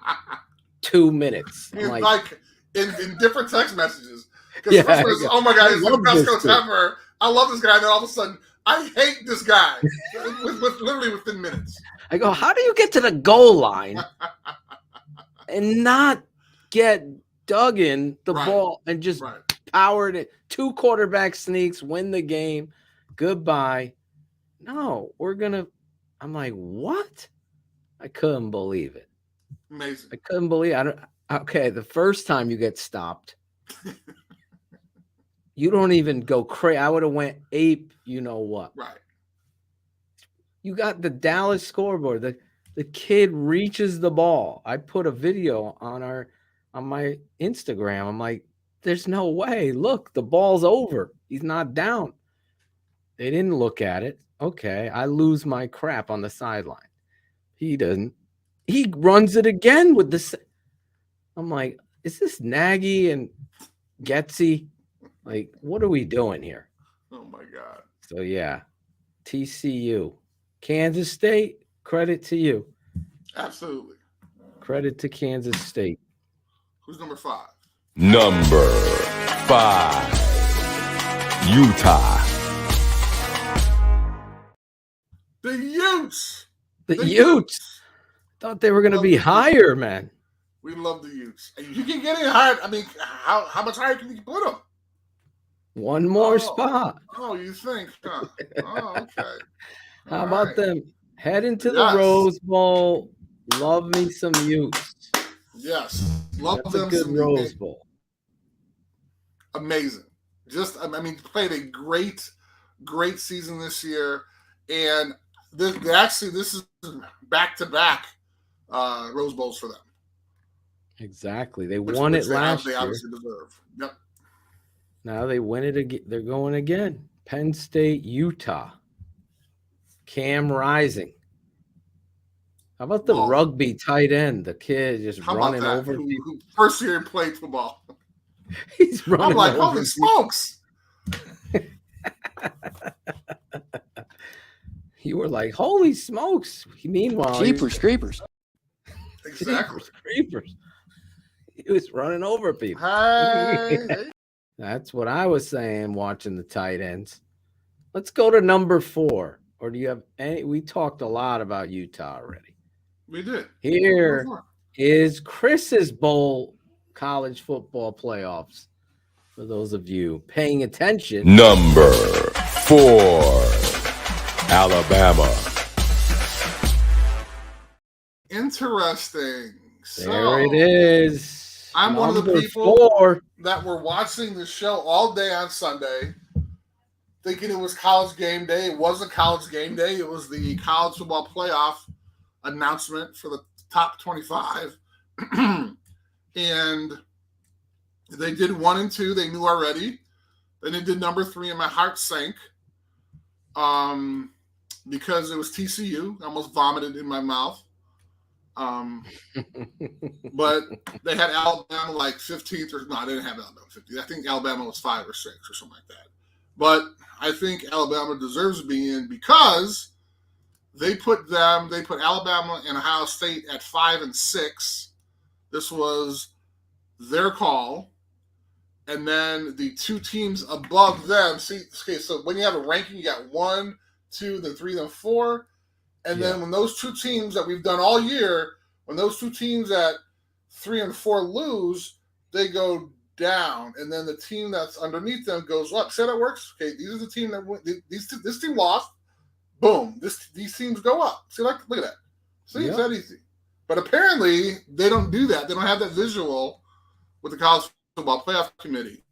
2 minutes. Like in different text messages. Because first was, oh my God, he's the best coach ever. I love this guy. And then all of a sudden, I hate this guy literally within minutes. I go, how do you get to the goal line and not get Duggan the ball and just powered it? 2 quarterback sneaks, win the game. Goodbye. No, I'm like, what? I couldn't believe it. Amazing. I couldn't believe it. Okay, the first time you get stopped, you don't even go crazy. I would have went ape, you know what. Right. You got the Dallas scoreboard. The kid reaches the ball. I put a video on my Instagram. I'm like, there's no way. Look, the ball's over. He's not down. They didn't look at it. Okay, I lose my crap on the sideline. He doesn't. He runs it again with this. I'm like, is this Nagy and Getsy? Like, what are we doing here? Oh, my God. So, yeah, TCU. Kansas State, credit to you. Absolutely. Credit to Kansas State. Who's number 5? Number 5. Utah. The Utes. The Utes. Thought they were going to be higher, man. We love the Utes. You can get it higher. I mean, how much higher can you put them? One more spot. Oh, you think? Huh? Oh, okay. How All about right. them heading to the Yes. Rose Bowl? Love me some Utes. Yes. Love That's a them good some Rose Bowl. Amazing. Just, I mean, played a great season this year. And this is back-to-back Rose Bowls for them. Exactly. They won it last year. They obviously deserve. Yep. Now they win it again. They're going again. Penn State, Utah. Cam Rising. How about the rugby tight end? The kid just running over people. Who first year played football. He's running. I'm like, over holy smokes. You were like, holy smokes. Meanwhile, Jeepers creepers. Exactly. Creepers. He was running over people. Hey. That's what I was saying watching the tight ends. Let's go to number 4. Or do you have any? We talked a lot about Utah already. We did. Here is Chris's bowl college football playoffs. For those of you paying attention. Number 4, Alabama. Interesting. There it is. I'm one of the people 4. that were watching the show all day on Sunday, thinking it was college game day. It wasn't college game day. It was the college football playoff announcement for the top 25. And they did 1 and 2. They knew already. Then they did number 3, and my heart sank because it was TCU. I almost vomited in my mouth. But they had Alabama like 15th or no, they didn't have Alabama 15th. I think Alabama was 5 or 6 or something like that. But I think Alabama deserves to be in because they put Alabama and Ohio State at 5 and 6. This was their call. And then the 2 teams above them. See, okay, so when you have a ranking, you got 1, 2, then 3, then 4. And then when those 2 teams that we've done all year, when those 2 teams at 3 and 4 lose, they go down. And then the team that's underneath them goes up. See how that works? Okay, these are the team that win. This team lost. Boom. These teams go up. See, look at that. See, it's that easy. But apparently, they don't do that. They don't have that visual with the college football playoff committee.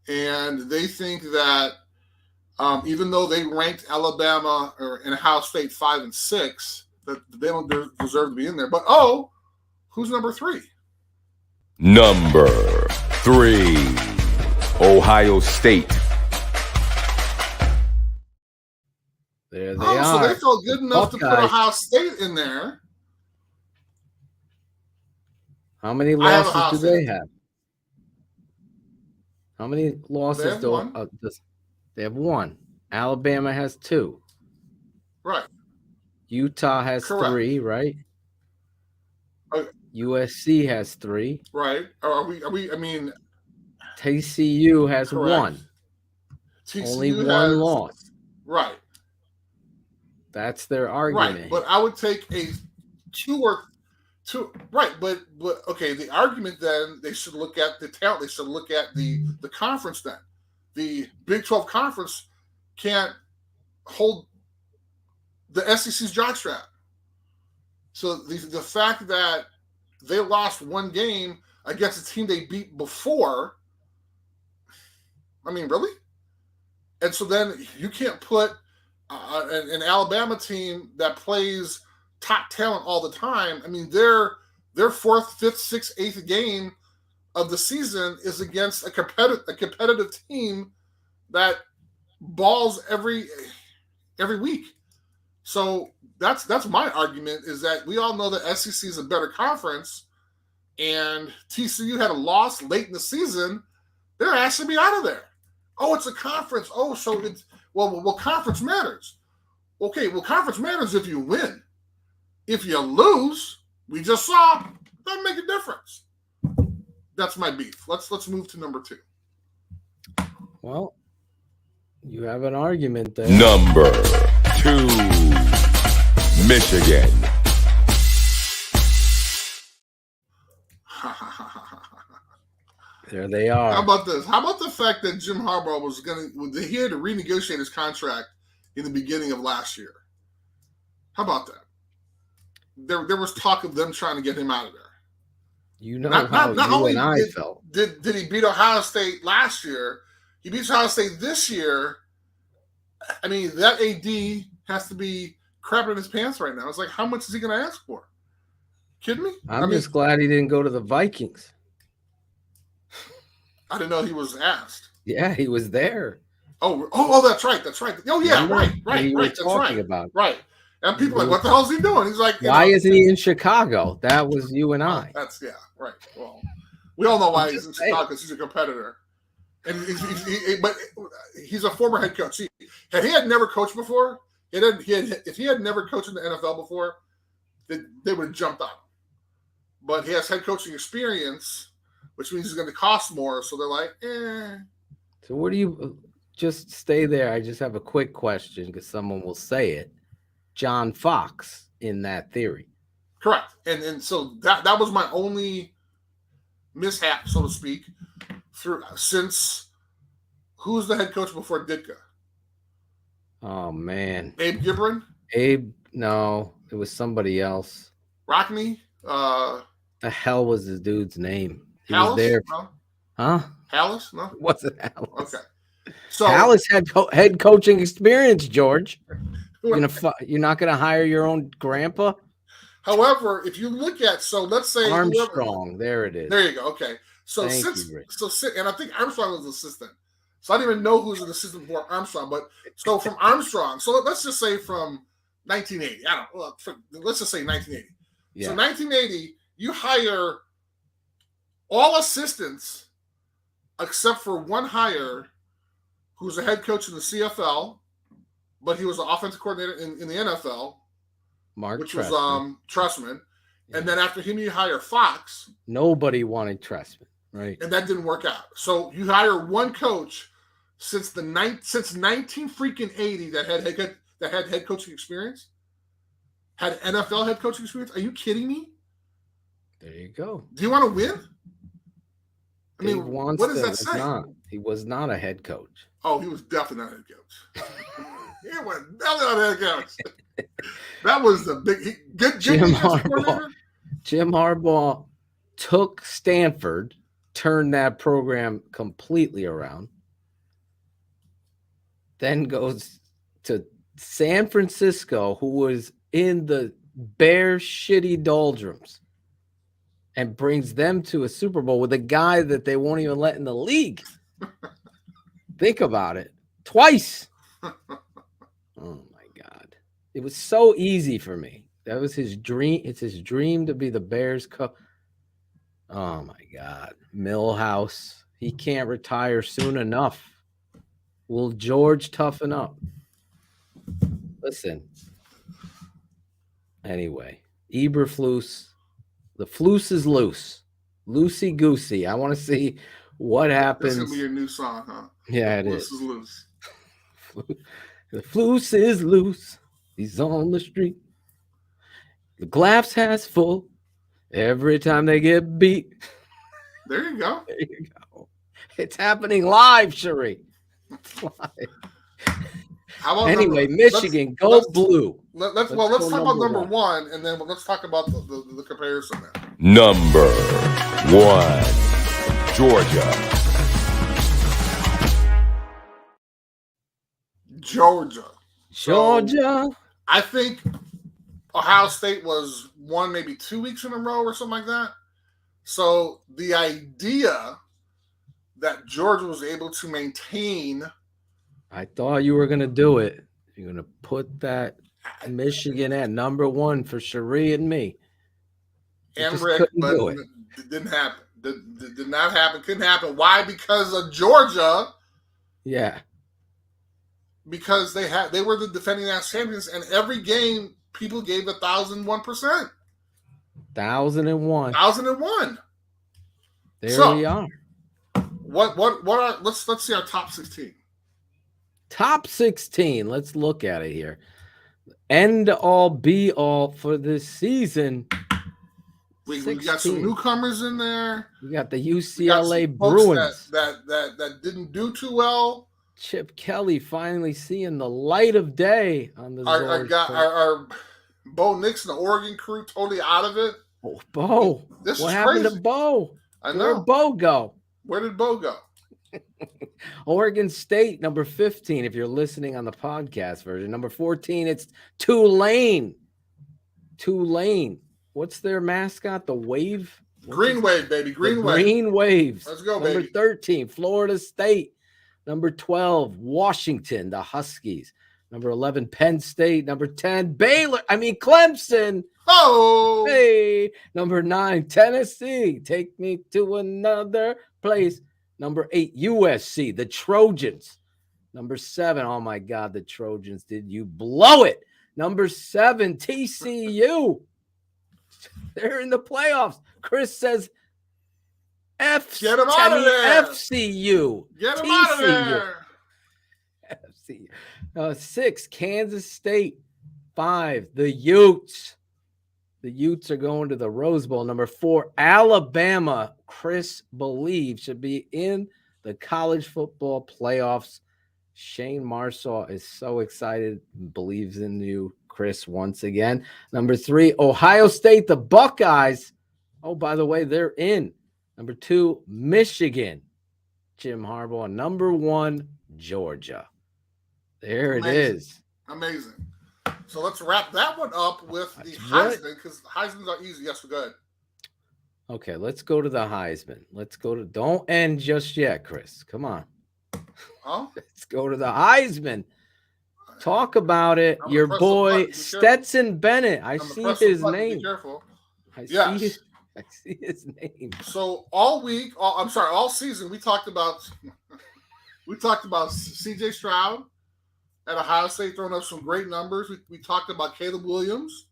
And they think that even though they ranked Alabama and Ohio State 5 and 6, that they don't deserve to be in there. But who's number 3? Number 3, Ohio State. There they are. So they felt good enough to put Ohio State in there. How many losses do they have? How many losses do they have? 1. Alabama has 2. Right. Utah has 3, right? USC has 3. Right. Are we? I mean, TCU has 1. TCU Only 1 loss. Right. That's their argument. Right. But I would take a 2 or 2. Right. But okay. The argument then they should look at the talent. They should look at the conference then. The Big 12 conference can't hold the SEC's jockstrap. So the fact that they lost 1 game against a team they beat before, I mean, really? And so then you can't put an Alabama team that plays top talent all the time. I mean, their 4th, 5th, 6th, 8th game of the season is against a competitive team that balls every week. So that's my argument, is that we all know that SEC is a better conference, and TCU had a loss late in the season. Their ass should be out of there. Oh, it's a conference. Oh, so it's well, conference matters. Okay, well, conference matters if you win. If you lose, we just saw, doesn't make a difference. That's my beef. Let's move to number 2. Well, you have an argument there. Number 2, Michigan. There they are. How about this? How about the fact that Jim Harbaugh he had to renegotiate his contract in the beginning of last year? How about that? There was talk of them trying to get him out of there. You know how you and I felt. Did he beat Ohio State last year? He beats Ohio State this year. I mean, that AD has to be crapping in his pants right now. It's like, how much is he going to ask for? Kidding me? I'm just glad he didn't go to the Vikings. I didn't know he was asked. Yeah, he was there. Oh, that's right. Oh, yeah, right. That's right. About. Right. And people are like, what the hell is he doing? He's like, why isn't he in Chicago? That was you and I. Right. Well, we all know why he's in Chicago because he's a competitor. And but he's a former head coach. See, had he never coached before, if he had never coached in the NFL before, they would have jumped on him. But he has head coaching experience, which means he's going to cost more. So they're like, eh. So what do you just stay there? I just have a quick question because someone will say it. John Fox in that theory. Correct. And so that was my only mishap, so to speak, since who's the head coach before Ditka? Oh man. Abe Gibran? No, it was somebody else. Rockney? The hell was the dude's name? He Hallis? was there. No? Huh? Hallis? No? What's it Hallis? Okay. So Hallis had head coaching experience, George. You're not gonna hire your own grandpa? However, if you look at let's say Armstrong, there it is. There you go. Okay. So and I think Armstrong was an assistant. So I didn't even know who was an assistant before Armstrong. But so from Armstrong, so let's just say from 1980. Let's just say 1980. Yeah. So 1980, you hire all assistants except for one hire who's a head coach in the CFL, but he was an offensive coordinator in the NFL. Which Trestman. Was Trestman. Yeah. And then after him, you hire Fox. Nobody wanted Trestman, right? And that didn't work out. So you hire one coach since 19 freaking 80 that had head coaching experience, had NFL head coaching experience. Are you kidding me? There you go. Do you want to win? I mean, what does that say? He was not a head coach. Oh, he was definitely not a head coach. He was definitely not a head coach. That was the big Jim Harbaugh. Jim Harbaugh took Stanford, turned that program completely around, then goes to San Francisco, who was in the Bears' shitty doldrums, and brings them to a Super Bowl with a guy that they won't even let in the league. Think about it. Twice. Oh, my God. It was so easy for me. That was his dream. It's his dream to be the Bears coach. Oh, my God. Millhouse. He can't retire soon enough. Will George toughen up? Listen. Anyway, Eberflus. The flus is loose. Loosey goosey. I want to see what happens. That's going to be your new song, huh? Yeah, it is. Is loose. The flus is loose. He's on the street. The glass has full every time they get beat. There you go. There you go. It's happening live, Cherie. Anyway, Michigan, go blue. Let's talk about number one, and then let's talk about the comparison there. Number 1, Georgia. Georgia. I think Ohio State was won maybe 2 weeks in a row or something like that. So the idea that Georgia was able to maintain. I thought you were going to do it. You're going to put that Michigan at number 1 for Cherie and me. And Rick, but it didn't happen. Did not happen. Couldn't happen. Why? Because of Georgia. Yeah. Because they were the defending national champions, and every game people gave 1,001%. 1,001. 1,001. There we are. What are let's see our top 16. Top 16. Let's look at it here. End all be all for this season. We got some newcomers in there. We got the UCLA Bruins that didn't do too well. Chip Kelly finally seeing the light of day on the our Bo Nix and the Oregon crew totally out of it. Oh, Bo. What happened to Bo? I know. Where'd Bo go? Where did Bo go? Oregon State, number 15, if you're listening on the podcast version. Number 14, it's Tulane. Tulane. What's their mascot? The Wave? Green Wave, baby. Green Wave. Green Waves. Let's go, number baby. 13, Florida State. Number 12, Washington, the Huskies. Number 11, Penn State. Number 10, Clemson. Oh! Hey. Number 9, Tennessee. Take me to another place. Number 8, USC, the Trojans. Number 7, oh my God, the Trojans. Did you blow it? Number 7, TCU. They're in the playoffs. Chris says Get them out of there. FCU. Get them out of there. FCU. 6, Kansas State. 5, the Utes. The Utes are going to the Rose Bowl. Number 4, Alabama. Chris believes should be in the college football playoffs. Shane Marsaw is so excited, believes in you, Chris, once again. Number 3, Ohio State, the Buckeyes. Oh, by the way, they're in. Number 2, Michigan, Jim Harbaugh. Number 1, Georgia. There it is. Amazing. So let's wrap that one up with the Heisman, because Heisman's are easy. Yes, we're good. Okay, let's go to the Heisman. Don't end just yet, Chris. Come on. Oh? Let's go to the Heisman. Talk about it. Your boy, Stetson Bennett. I see his name. Be careful. I see his name. So all season, we talked about CJ Stroud at Ohio State throwing up some great numbers. We talked about Caleb Williams.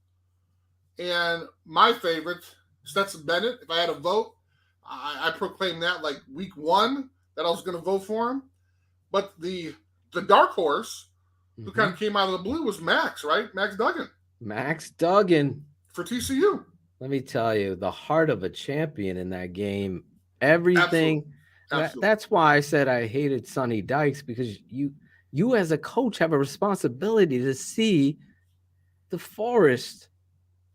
And my favorite, Stetson Bennett. If I had a vote, I proclaimed that like week 1 that I was going to vote for him. But the dark horse who kind of came out of the blue was Max, right? Max Duggan. Max Duggan. For TCU. Let me tell you, the heart of a champion in that game, everything. Absolutely. That's why I said I hated Sonny Dykes, because you as a coach have a responsibility to see the forest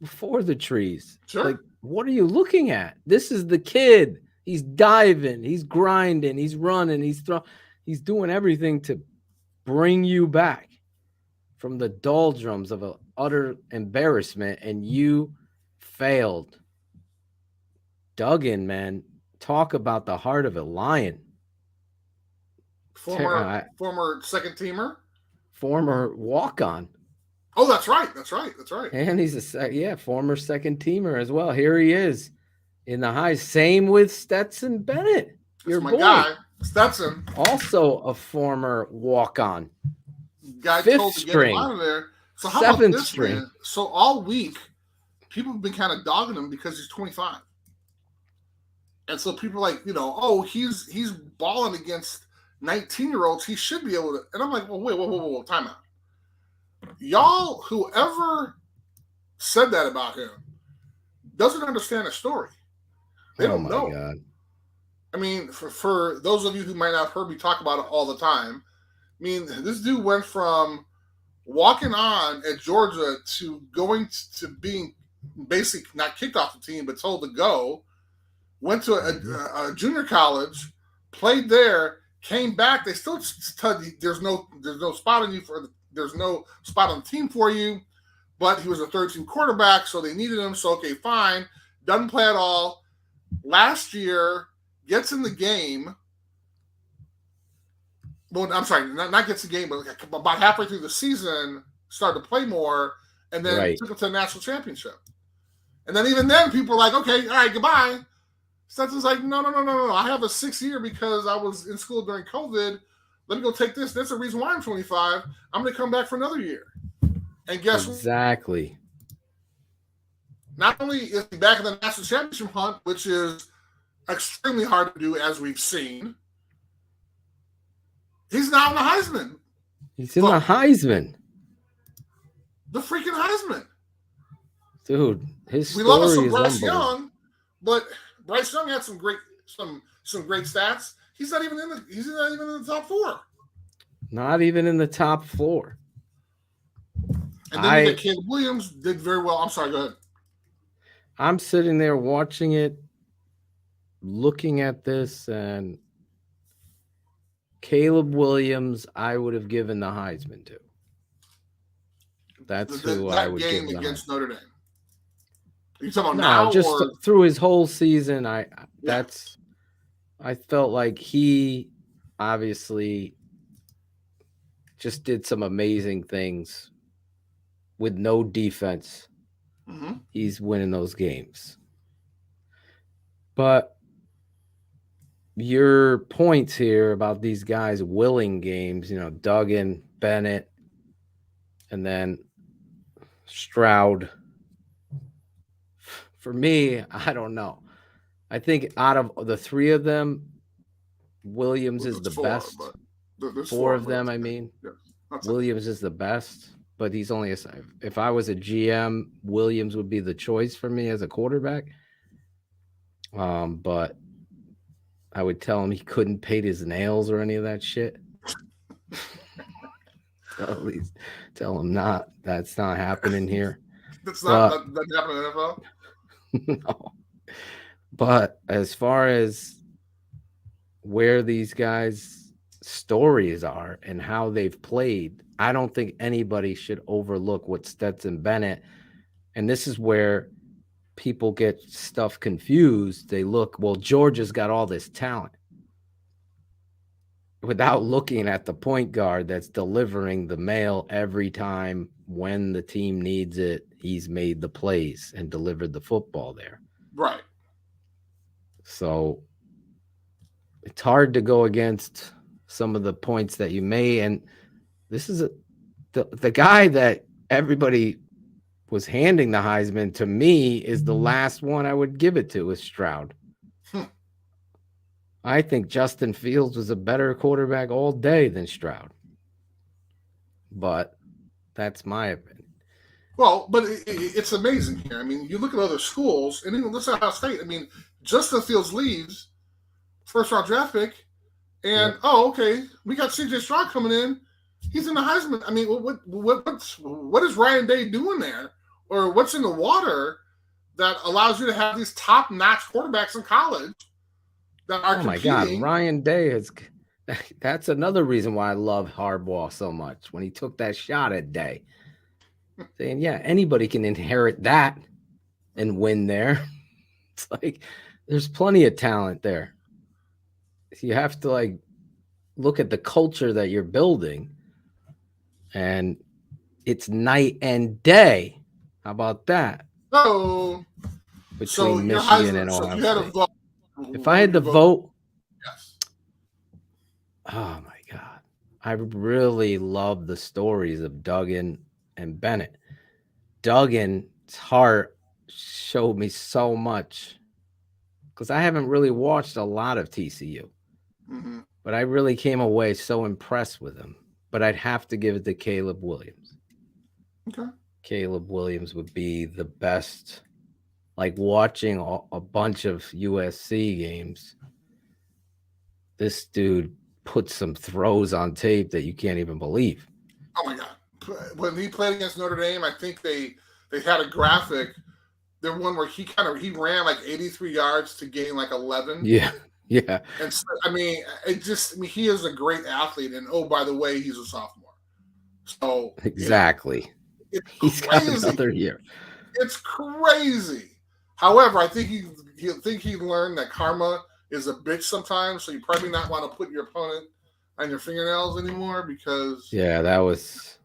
before the trees. Sure. Like, what are you looking at? This is the kid. He's diving, he's grinding, he's running, he's throwing, he's doing everything to bring you back from the doldrums of an utter embarrassment, and you failed. Duggan, talk about the heart of a lion. Former second teamer, former walk-on. Oh, that's right. And he's former second teamer as well. Here he is in the high. Same with Stetson Bennett. Your boy, guy, Stetson, also a former walk-on. Guy 5th told to string. Get him out of there. So how 7th about this, string. Man? So all week, people have been kind of dogging him because he's 25, and so people are like, he's balling against 19-year-olds. He should be able to. And I'm like, well, whoa, time out. Y'all, whoever said that about him doesn't understand the story. They don't know. God. I mean, for those of you who might not have heard me talk about it all the time, I mean, this dude went from walking on at Georgia to going to being basically not kicked off the team, but told to go, went to a junior college, played there, came back. They still told you there's no spot on you there's no spot on the team for you, but he was a third-team quarterback, so they needed him. So, okay, fine. Doesn't play at all. Last year, gets in the game. Well, I'm sorry, not gets the game, but about halfway through the season, started to play more, and then took him to the national championship. And then even then, people were like, okay, all right, goodbye. Stetson's like, no. I have a 6th year because I was in school during COVID. Let me go take this. That's the reason why I'm 25. I'm going to come back for another year. And guess what? Exactly. Not only is he back in the national championship hunt, which is extremely hard to do, as we've seen, he's now in the Heisman. He's in the Heisman. The freaking Heisman. Dude, his we story love us some is Bryce Young, But Bryce Young had some great stats. He's not even in the top 4. Not even in the top 4. And then you get Caleb Williams did very well. I'm sorry, go ahead. I'm sitting there watching it, looking at this, and Caleb Williams, I would have given the Heisman to. That's who I would give the against Heisman. Notre Dame. Are you talking about now? Just or? Through his whole season, I felt like he obviously just did some amazing things with no defense. Mm-hmm. He's winning those games. But your points here about these guys willing games, Duggan, Bennett, and then Stroud. For me, I don't know. I think out of the 3 of them, Williams is the best. 4 of them, I mean. Williams is the best, but he's only if I was a GM, Williams would be the choice for me as a quarterback. But I would tell him he couldn't paint his nails or any of that shit. At least tell him that's not happening here. That's not happening in the NFL? No. But as far as where these guys' stories are and how they've played, I don't think anybody should overlook what Stetson Bennett, and this is where people get stuff confused. They look, well, Georgia's got all this talent without looking at the point guard that's delivering the mail every time when the team needs it. He's made the plays and delivered the football there. Right. So it's hard to go against some of the points that you made. And this is the guy that everybody was handing the Heisman to me is the last one I would give it to is Stroud. I think Justin Fields was a better quarterback all day than Stroud. But that's my opinion. Well, but it's amazing here. I mean, you look at other schools, and even let's say Ohio State. I mean, Justin Fields leaves, first-round draft pick, and okay, we got C.J. Stroud coming in. He's in the Heisman. I mean, what is Ryan Day doing there, or what's in the water that allows you to have these top-notch quarterbacks in college that are competing? My God, Ryan Day is. That's another reason why I love Harbaugh so much. When he took that shot at Day, saying, "Yeah, anybody can inherit that and win there." It's like there's plenty of talent there. You have to look at the culture that you're building, and it's night and day. How about that? Oh, between Michigan and Ohio State. Vote. If I had to vote, yes. Oh my God, I really love the stories of Duggan and Bennett. Duggan's heart showed me so much because I haven't really watched a lot of TCU, but I really came away so impressed with him. But I'd have to give it to Caleb Williams. Okay. Caleb Williams would be the best. Like watching a bunch of USC games, this dude put some throws on tape that you can't even believe. Oh my God. When he played against Notre Dame, I think they had a graphic. There one where he ran 83 yards to gain 11. Yeah. And so, he is a great athlete. And oh, by the way, he's a sophomore. So exactly. He's got another year. It's crazy. However, I think he learned that karma is a bitch sometimes. So you probably not want to put your opponent on your fingernails anymore because that was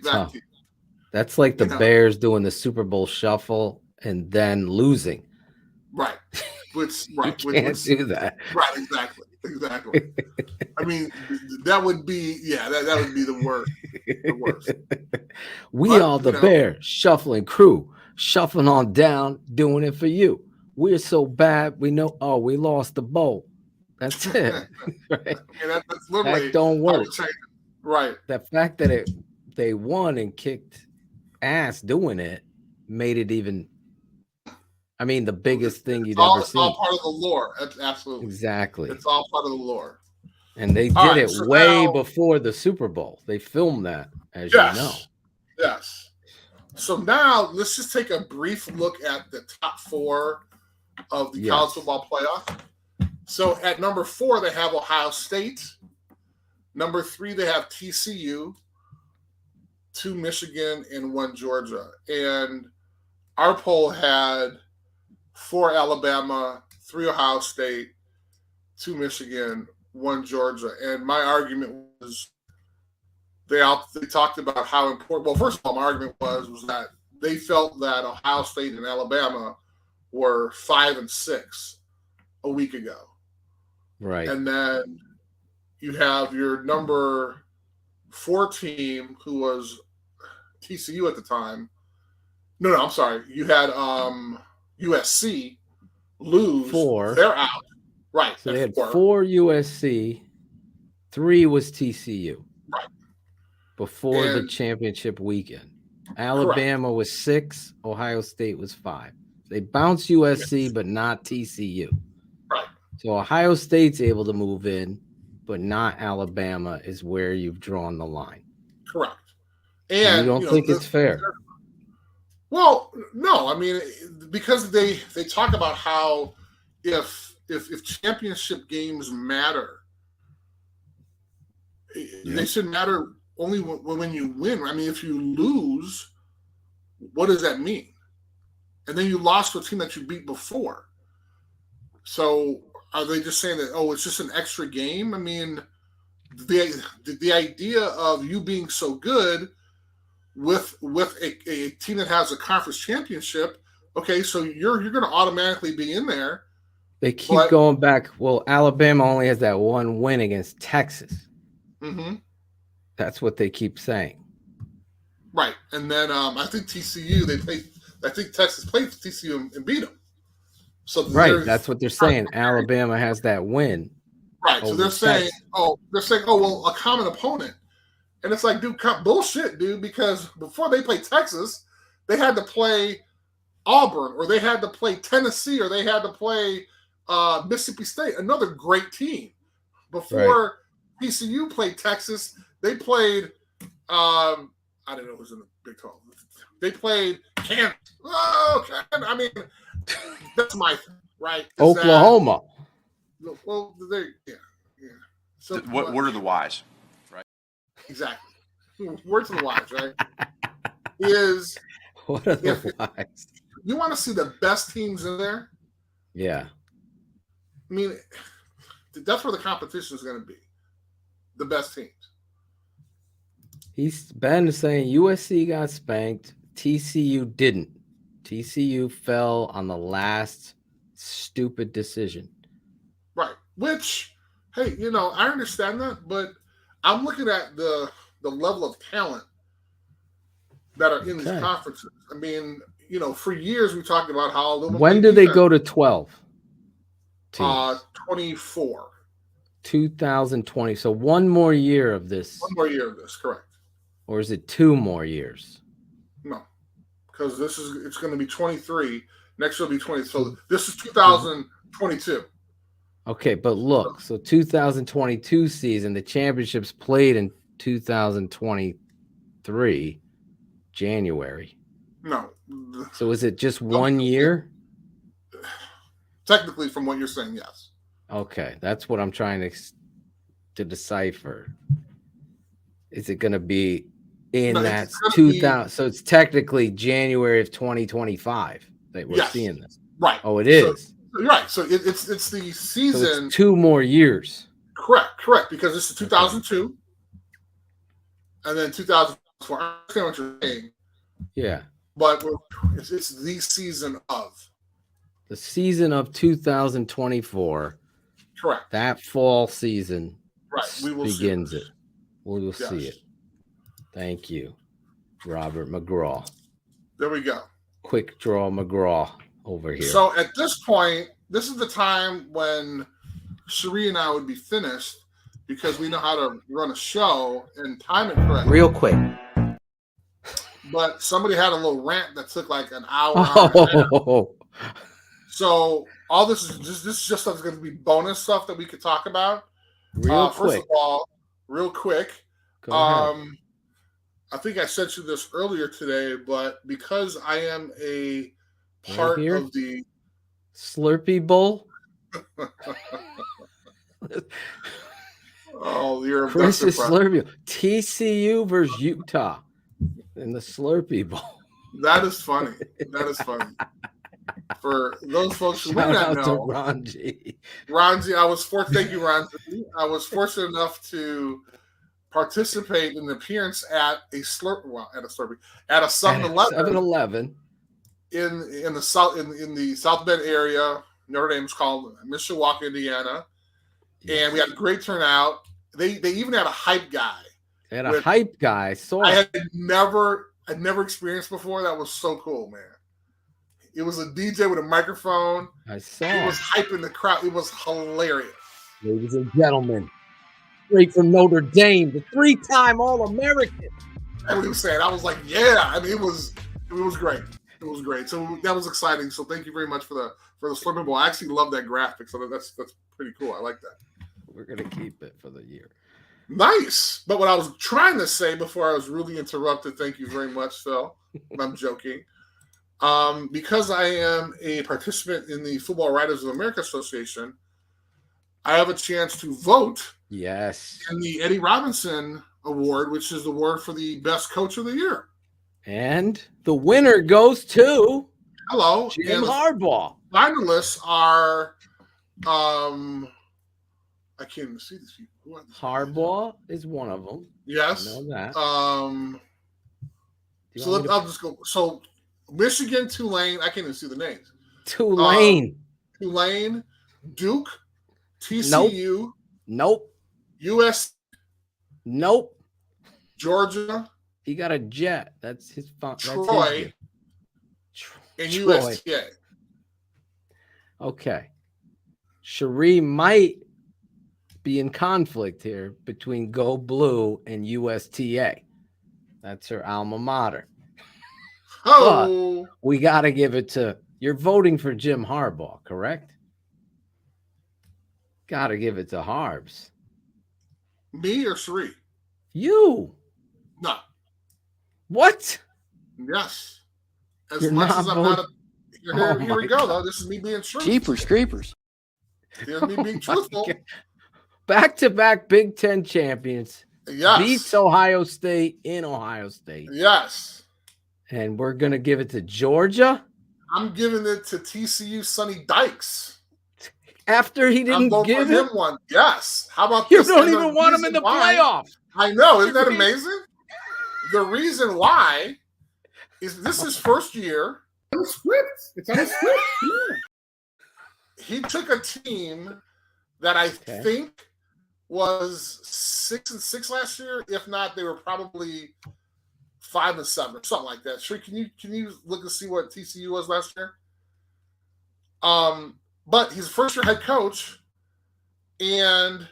tough. That's like the Bears doing the Super Bowl shuffle and then losing. Right. You can't do that. Right. Exactly. I mean, that would be that would be the worst. The Bears shuffling crew, shuffling on down, doing it for you. We're so bad, we know. Oh, we lost the bowl. That's it. Right? That's literally that don't work. Right. The fact that they won and kicked ass doing it made it even. I mean, the biggest thing you'd all, ever it's all see. part of the lore. Absolutely. Exactly. It's all part of the lore. And they All did right, it so way now- before the Super Bowl. They filmed that, as Yes. you know. Yes. So now let's just take a brief look at the top 4 of the college football playoff. So at number 4, they have Ohio State. Number 3, they have TCU, 2 Michigan, and 1 Georgia. And our poll had 4 Alabama, 3 Ohio State, 2 Michigan, 1 Georgia. And my argument was they talked about how important. Well, first of all, my argument was that they felt that Ohio State and Alabama were 5 and 6 a week ago. Right. And then you have your number 4 team, who was TCU at the time. No, I'm sorry. You had USC lose. 4. They're out. Right. So they had 4 USC, 3 was TCU. Right. Before the championship weekend. Alabama was 6, Ohio State was 5. They bounced USC, but not TCU. Right. So Ohio State's able to move in, but not Alabama is where you've drawn the line. Correct. And you don't think it's fair? Well, no. I mean, because they talk about how if championship games matter, they should matter only when you win. I mean, if you lose, what does that mean? And then you lost to a team that you beat before. So are they just saying that, oh, it's just an extra game? I mean, the idea of you being so good with a team that has a conference championship, okay, so you're going to automatically be in there. They keep going back. Well, Alabama only has that 1 win against Texas. Mm-hmm. That's what they keep saying. Right. And then I think TCU, I think Texas played TCU and beat them. So right. That's what they're saying. Alabama has that win. Right. So they're saying, oh, well, a common opponent. And it's like, dude, bullshit, dude, because before they played Texas, they had to play Auburn, or they had to play Tennessee, or they had to play Mississippi State, another great team. Before TCU played Texas, they played, I don't know who's in the Big 12. They played Kansas. Oh, I mean, that's my thing, right? Oklahoma. Well, yeah. So what are the whys, right? Exactly. Words to the wise, right? Is what are the whys? You want to see the best teams in there? Yeah. I mean, that's where the competition is going to be. The best teams. He's been saying USC got spanked. TCU didn't. TCU fell on the last stupid decision. Right. Which, hey, I understand that, but I'm looking at the level of talent that are in these conferences. I mean, for years we talked about how. When do they go to 12? 24. 2020. So 1 more year of this. 1 more year of this, correct. Or is it 2 more years? No, because it's going to be 23. Next will be 20. So this is 2022. Okay, but look, so 2022 season, the championships played in 2023, January. No. So is it just 1 year? Technically, from what you're saying, yes. Okay, that's what I'm trying to decipher. Is it going to be in that 2000? So it's technically January of 2025 that we're seeing this. Right. Oh, it is. Right. So it's the season. So it's 2 more years. Correct. Because this is 2002, and then 2004. I understand what you're saying. Yeah. But it's the season of. The season of 2024. Correct. That fall season. Right. We will begins it. We will see it. Thank you, Robert McGraw. There we go. Quick draw McGraw over here. So at this point, this is the time when Cherie and I would be finished because we know how to run a show and time it correctly. Real quick. But somebody had a little rant that took like an hour. Oh, So all this is just stuff is going to be bonus stuff that we could talk about. First of all, real quick, Go ahead. I think I sent you this earlier today, but because I am a part of the Slurpee Bowl. Oh, you're Chris is Slurpee. TCU versus Utah in the Slurpee Bowl. That is funny. That is funny. For those folks who may not know, Ron G. Thank you, Ron G. I was fortunate enough to participate in the appearance at a 7-Eleven in the South Bend area. Notre Dame's called Mishawaka, Indiana, and we had a great turnout. They even had a hype guy. They had a hype guy. So I had never experienced before. That was so cool, man. It was a DJ with a microphone. I saw. He was hyping the crowd. It was hilarious. Ladies and gentlemen, straight from Notre Dame, the 3-time All-American. That's what he was saying. I was like, yeah. I mean, it was great. It was great. So that was exciting. So thank you very much for the Slurpee Bowl. I actually love that graphic. So that's pretty cool. I like that. We're gonna keep it for the year. Nice. But what I was trying to say before I was really interrupted, thank you very much, Phil. I'm joking. Because I am a participant in the Football Writers of America Association, I have a chance to vote. Yes. In the Eddie Robinson Award, which is the award for the best coach of the year. And the winner goes to Jim Harbaugh. Finalists are I can't even see these people. Harbaugh is one of them. Yes. I know that. I'll just go. So Michigan, Tulane. I can't even see the names. Tulane, Duke, TCU. Nope. US. Nope. Georgia. He got a jet. That's his fun. Troy. And Troy. USTA. Okay. Cherie might be in conflict here between Go Blue and USTA. That's her alma mater. Oh, but we got to give it to. You're voting for Jim Harbaugh, correct? Got to give it to Harbs. Me or Cherie? You. No. What? Yes. As You're much not as I'm voting. not here we go, though. This is me being true. Jeepers creepers. Here's me being truthful. Back-to-back Big Ten champions. Yes. Beats Ohio State in Ohio State. Yes. And we're going to give it to Georgia. I'm giving it to TCU Sonny Dykes. After he didn't give him one. Yes. How about you this? You don't even want him in the playoffs. I know. Isn't that amazing? The reason why is this is first year. It's on the script. He took a team that I think was 6-6 last year. If not, they were probably 5-7 or something like that. Sure, can you look and see what TCU was last year? But he's a first-year head coach and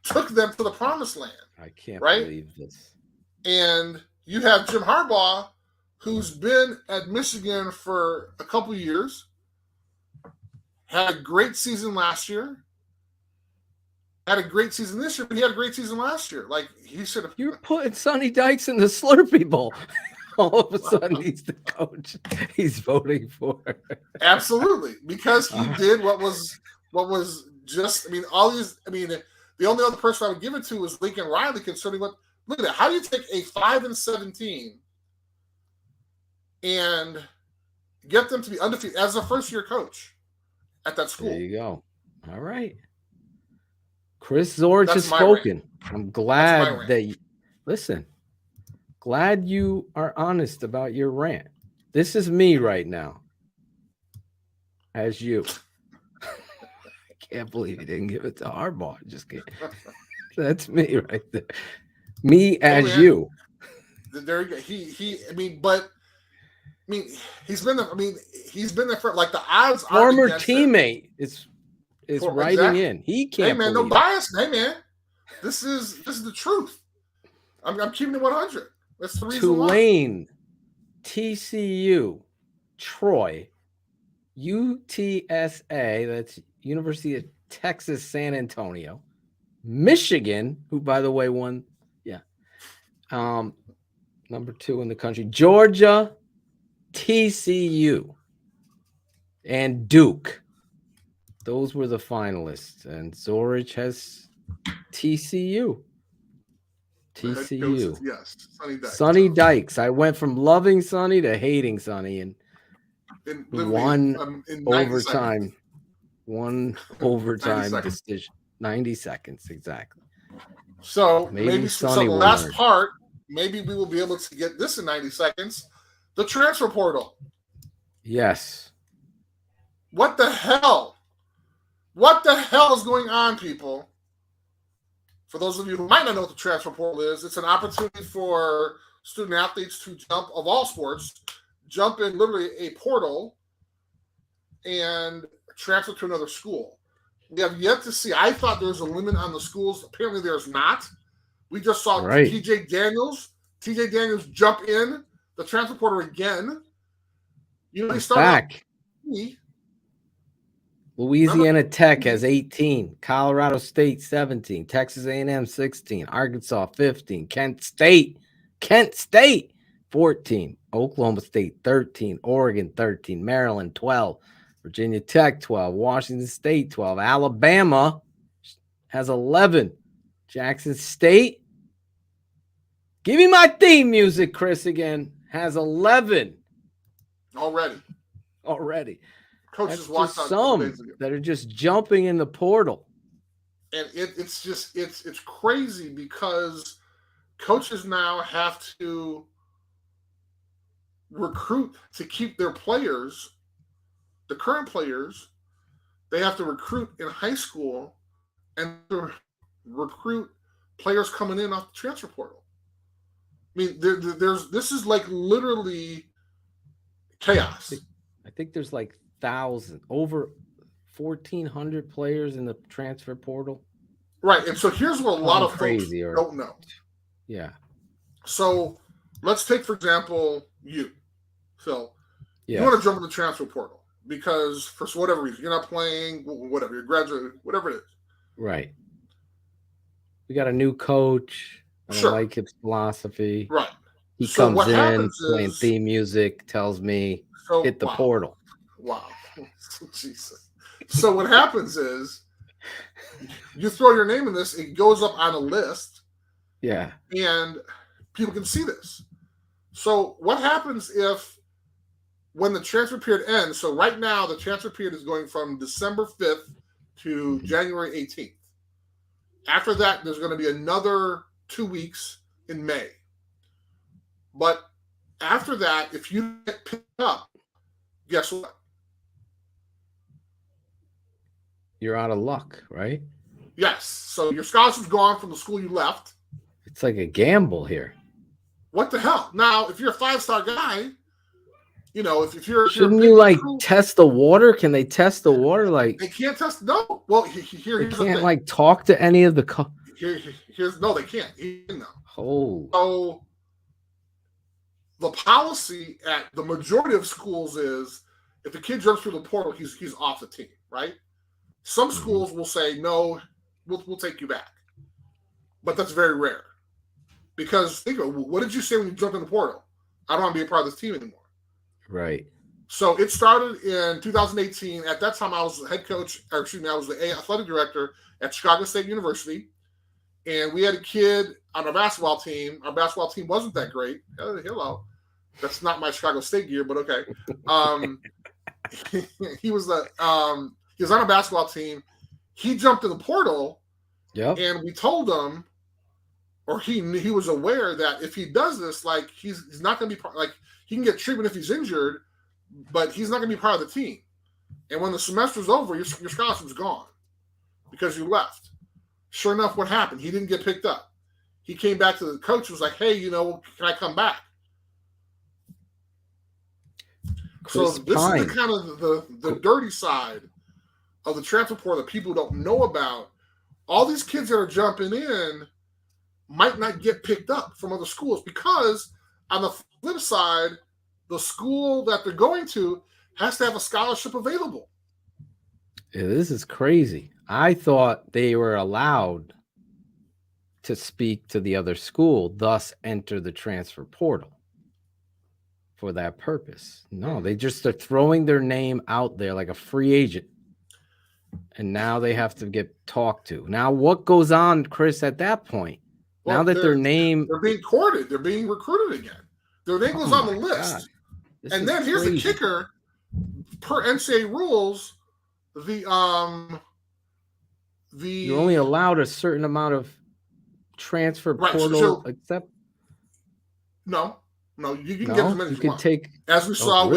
took them to the promised land. I can't right? believe this. And you have Jim Harbaugh, who's been at Michigan for a couple of years, had a great season last year, had a great season this year, but he had a great season last year. Like, he should have. You're putting Sonny Dykes in the Slurpee Bowl. All of a sudden, he's the coach he's voting for. Absolutely. Because he did what was just, the only other person I would give it to was Lincoln Riley, concerning what, look at that. How do you take a 5-17 and get them to be undefeated as a first-year coach at that school? There you go. All right. Chris Zorich has spoken. I'm glad that listen. Glad you are honest about your rant. This is me right now. As you. I can't believe you didn't give it to Harbaugh. Just kidding. That's me right there. Me as you. There you go. He's been there for like the odds. Former teammate is writing exactly. in. He can't. Hey man, no bias. Hey man, this is the truth. I'm keeping it 100. That's the reason. Tulane, TCU, Troy, UTSA, that's University of Texas San Antonio. Michigan, who by the way won, number 2 in the country. Georgia, TCU, and Duke. Those were the finalists, and Zorich has TCU. TCU. Yes, Sonny Dykes. Sonny Dykes. I went from loving Sonny to hating Sonny, and one overtime. One overtime decision. 90 seconds, exactly. So maybe Sonny the last part, maybe we will be able to get this in 90 seconds. The transfer portal. Yes. What the hell? What the hell is going on, people? For those of you who might not know what the transfer portal is, it's an opportunity for student athletes to jump, of all sports, jump in literally a portal and transfer to another school. We have yet to see. I thought there was a limit on the schools. Apparently there's not. We just saw TJ Daniels jump in the transfer portal again. You know, he started back. Louisiana Tech has 18, Colorado State 17, Texas A&M 16, Arkansas 15, Kent State 14, Oklahoma State 13, Oregon 13, Maryland 12, Virginia Tech 12, Washington State 12, Alabama has 11, Jackson State, give me my theme music, Chris, again, has 11. Already. Coaches walked out some that are just jumping in the portal. And it's crazy because coaches now have to recruit to keep their players, the current players. They have to recruit in high school and recruit players coming in off the transfer portal. I mean, this is like literally chaos. I think there's like over 1,400 players in the transfer portal. Right. And so here's what a lot of folks don't know. Yeah. So let's take, for example, you. So you want to jump in the transfer portal because for whatever reason, you're not playing, whatever, you're graduating, whatever it is. Right. We got a new coach. I don't like his philosophy. Right. He comes in playing theme music, tells me, hit the portal. Wow. Jesus. So what happens is you throw your name in this, it goes up on a list. Yeah. And people can see this. So what happens if when the transfer period ends, so right now the transfer period is going from December 5th to January 18th. After that, there's going to be another 2 weeks in May. But after that, if you get picked up, guess what? You're out of luck, right? Yes. So your scholarship's gone from the school you left. It's like a gamble here. What the hell? Now, if you're a 5-star guy, you know, if you're shouldn't you like test the water? Can they test the water? Like they can't test. No. Well, here's they can't like talk to any of the. No, they can't. No. Oh. So the policy at the majority of schools is if a kid jumps through the portal, he's off the team, right? Some schools will say no, we'll take you back, but that's very rare. Because think of it, what did you say when you jumped in the portal? I don't want to be a part of this team anymore. Right. So it started in 2018. At that time, I was the head coach, I was the athletic director at Chicago State University. And we had a kid on our basketball team. Our basketball team wasn't that great. Hello. That's not my Chicago State gear, but okay. He was on a basketball team. He jumped in the portal. Yep. And we told him, or he was aware that if he does this, like he's not going to be like he can get treatment if he's injured, but he's not going to be part of the team. And when the semester's over, your scholarship's gone because you left. Sure enough, what happened? He didn't get picked up. He came back to the coach and was like, "Hey, can I come back?" So this is the kind of the dirty side of the transfer portal that people don't know about. All these kids that are jumping in might not get picked up from other schools because on the flip side, the school that they're going to has to have a scholarship available. Yeah, this is crazy. I thought they were allowed to speak to the other school, thus enter the transfer portal for that purpose. No, they just are throwing their name out there like a free agent. And now they have to get talked to. Now, what goes on, Chris, at that point? Well, now that their name... They're being courted. They're being recruited again. Their name goes on the list. And then here's the kicker. Per NCAA rules, you're only allowed a certain amount of transfer portal, except... No, you can get as many as you want. Take, as we saw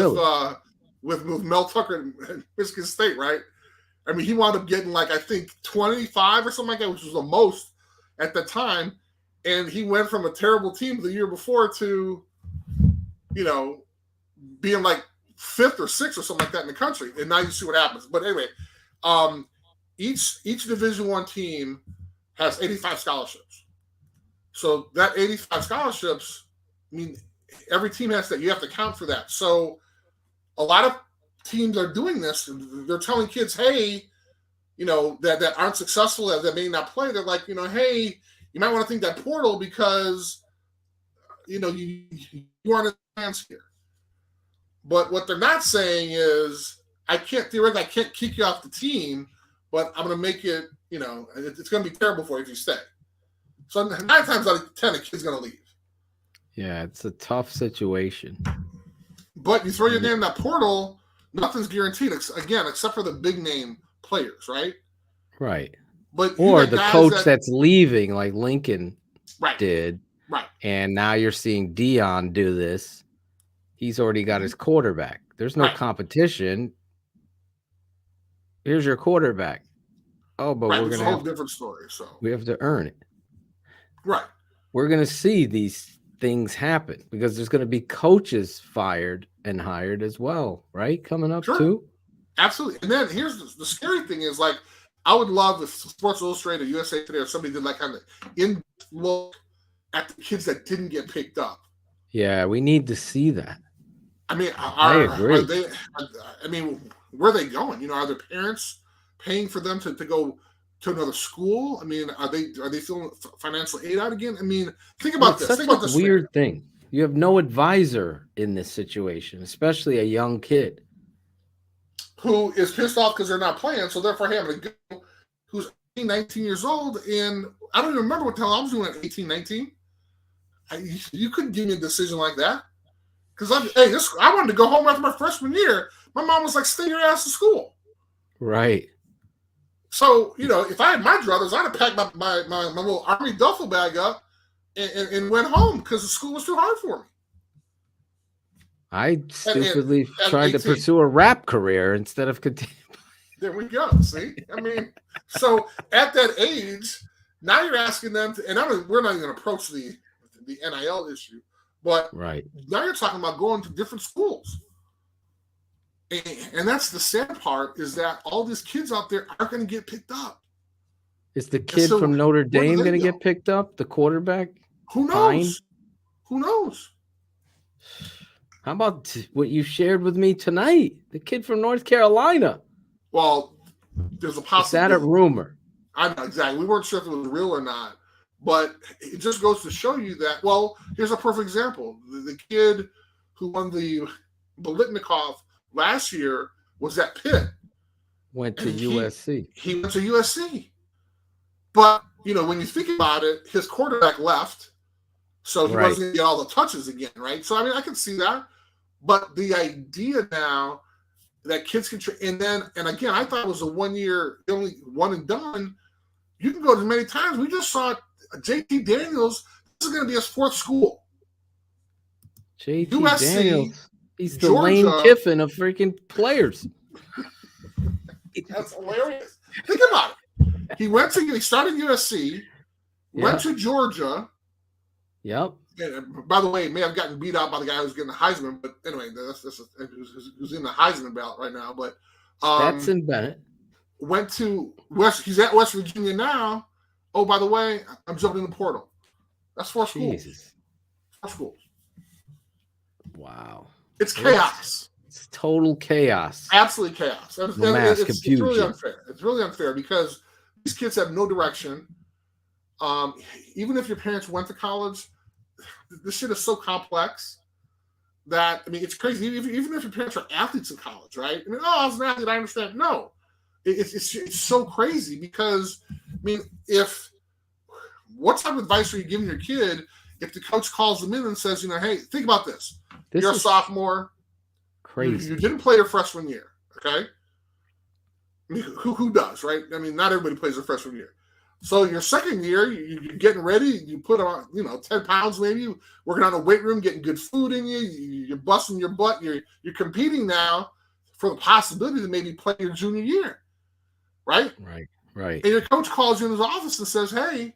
with Mel Tucker and Michigan State, right? I mean, he wound up getting like, I think 25 or something like that, which was the most at the time. And he went from a terrible team the year before to, being like 5th or 6th or something like that in the country. And now you see what happens. But anyway, each Division I team has 85 scholarships. So that 85 scholarships, I mean, every team has that. You have to count for that. So a lot of teams are doing this. They're telling kids, hey, that aren't successful, that may not play. They're like, hey, you might want to think that portal because, you aren't a chance here. But what they're not saying is, I can't kick you off the team, but I'm going to make it, it's going to be terrible for you if you stay. So 9 times out of 10, a kid's going to leave. Yeah, it's a tough situation. But you throw your name in that portal, nothing's guaranteed, except for the big name players, right? Right. But or the coach that's leaving, like Lincoln did. Right. And now you're seeing Dion do this. He's already got his quarterback. There's no competition. Here's your quarterback. Oh, but we're going to have a whole different story. So we have to earn it. Right. We're going to see these things happen because there's going to be coaches fired and hired as well, right? Coming up too. Absolutely. And then here's the scary thing is, like, I would love if Sports Illustrated, USA Today, or somebody did like kind of in-depth look at the kids that didn't get picked up. Yeah, we need to see that. I mean, I agree. Where are they going? Are their parents paying for them to go to another school? I mean, are they feeling financial aid out again? I mean, think about this. Think about this weird thing. You have no advisor in this situation, especially a young kid who is pissed off because they're not playing. So therefore, having a guy who's 18, 19 years old, and I don't even remember what the hell I was doing at 18, 19. You couldn't give me a decision like that. Because I wanted to go home after my freshman year. My mom was like, stay your ass to school. Right. So, if I had my druthers, I'd have packed my little Army duffel bag up and went home because the school was too hard for me. I stupidly tried to pursue a rap career instead of continuing. There we go. See? I mean, so at that age, now you're asking them to, and we're not even going to approach the NIL issue, but now you're talking about going to different schools. And that's the sad part, is that all these kids out there aren't going to get picked up. Is the kid from Notre Dame going to get picked up? The quarterback? Who knows? Who knows? How about what you shared with me tonight? The kid from North Carolina. Well, there's a possibility. Is that a rumor? I know, exactly. We weren't sure if it was real or not. But it just goes to show you that, well, here's a perfect example. The kid who won the Bolitnikov last year was at Pitt. Went to USC. He went to USC. But, when you think about it, his quarterback left, so he wasn't going to get all the touches again, right? So, I mean, I can see that. But the idea now that kids can and again, I thought it was a 1 year, only one and done. You can go to many times. We just saw JT Daniels. This is going to be his 4th school. JT Daniels. He's the Lane Kiffin of freaking players. That's hilarious. Think about it. He started USC, went to Georgia. Yep. And by the way, he may have gotten beat out by the guy who's getting the Heisman, but anyway, that's who's in the Heisman ballot right now. But Stetson Bennett went to he's at West Virginia now. Oh, by the way, I'm jumping in the portal. That's 4 schools. 4 schools. Wow. It's chaos. It's total chaos. Absolutely chaos. And, Mass it's confusion. really unfair. It's really unfair because these kids have no direction. Even if your parents went to college, this shit is so complex that, I mean, it's crazy. Even if your parents are athletes in college, right? I mean, oh, I was an athlete, I understand. No. It's so crazy because, I mean, what type of advice are you giving your kid if the coach calls them in and says, hey, think about this. You're a sophomore. Crazy. You didn't play your freshman year, okay? I mean, who does, right? I mean, not everybody plays their freshman year. So your second year, you're getting ready. You put on, 10 pounds maybe, working on a weight room, getting good food in you. You're busting your butt. You're competing now for the possibility to maybe play your junior year, right? Right. And your coach calls you in his office and says, hey,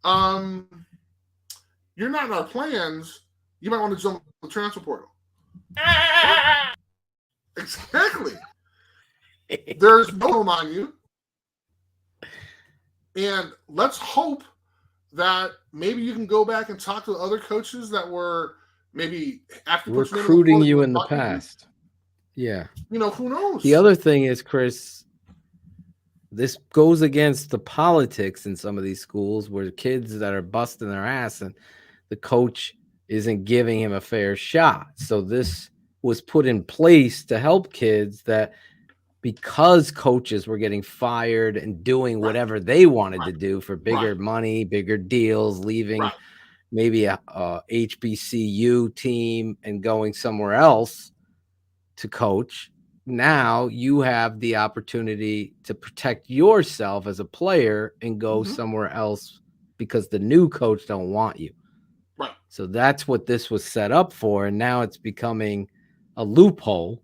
you're not in our plans. You might want to jump the transfer portal. Exactly. There's no room on you. And let's hope that maybe you can go back and talk to other coaches that were maybe after recruiting you in the past. Yeah. Who knows? The other thing is, Chris, this goes against the politics in some of these schools where kids that are busting their ass and the coach isn't giving him a fair shot. So this was put in place to help kids that, because coaches were getting fired and doing whatever they wanted to do for bigger money, bigger deals, leaving maybe a HBCU team and going somewhere else to coach. Now you have the opportunity to protect yourself as a player and go somewhere else because the new coach don't want you. Right. So that's what this was set up for. And now it's becoming a loophole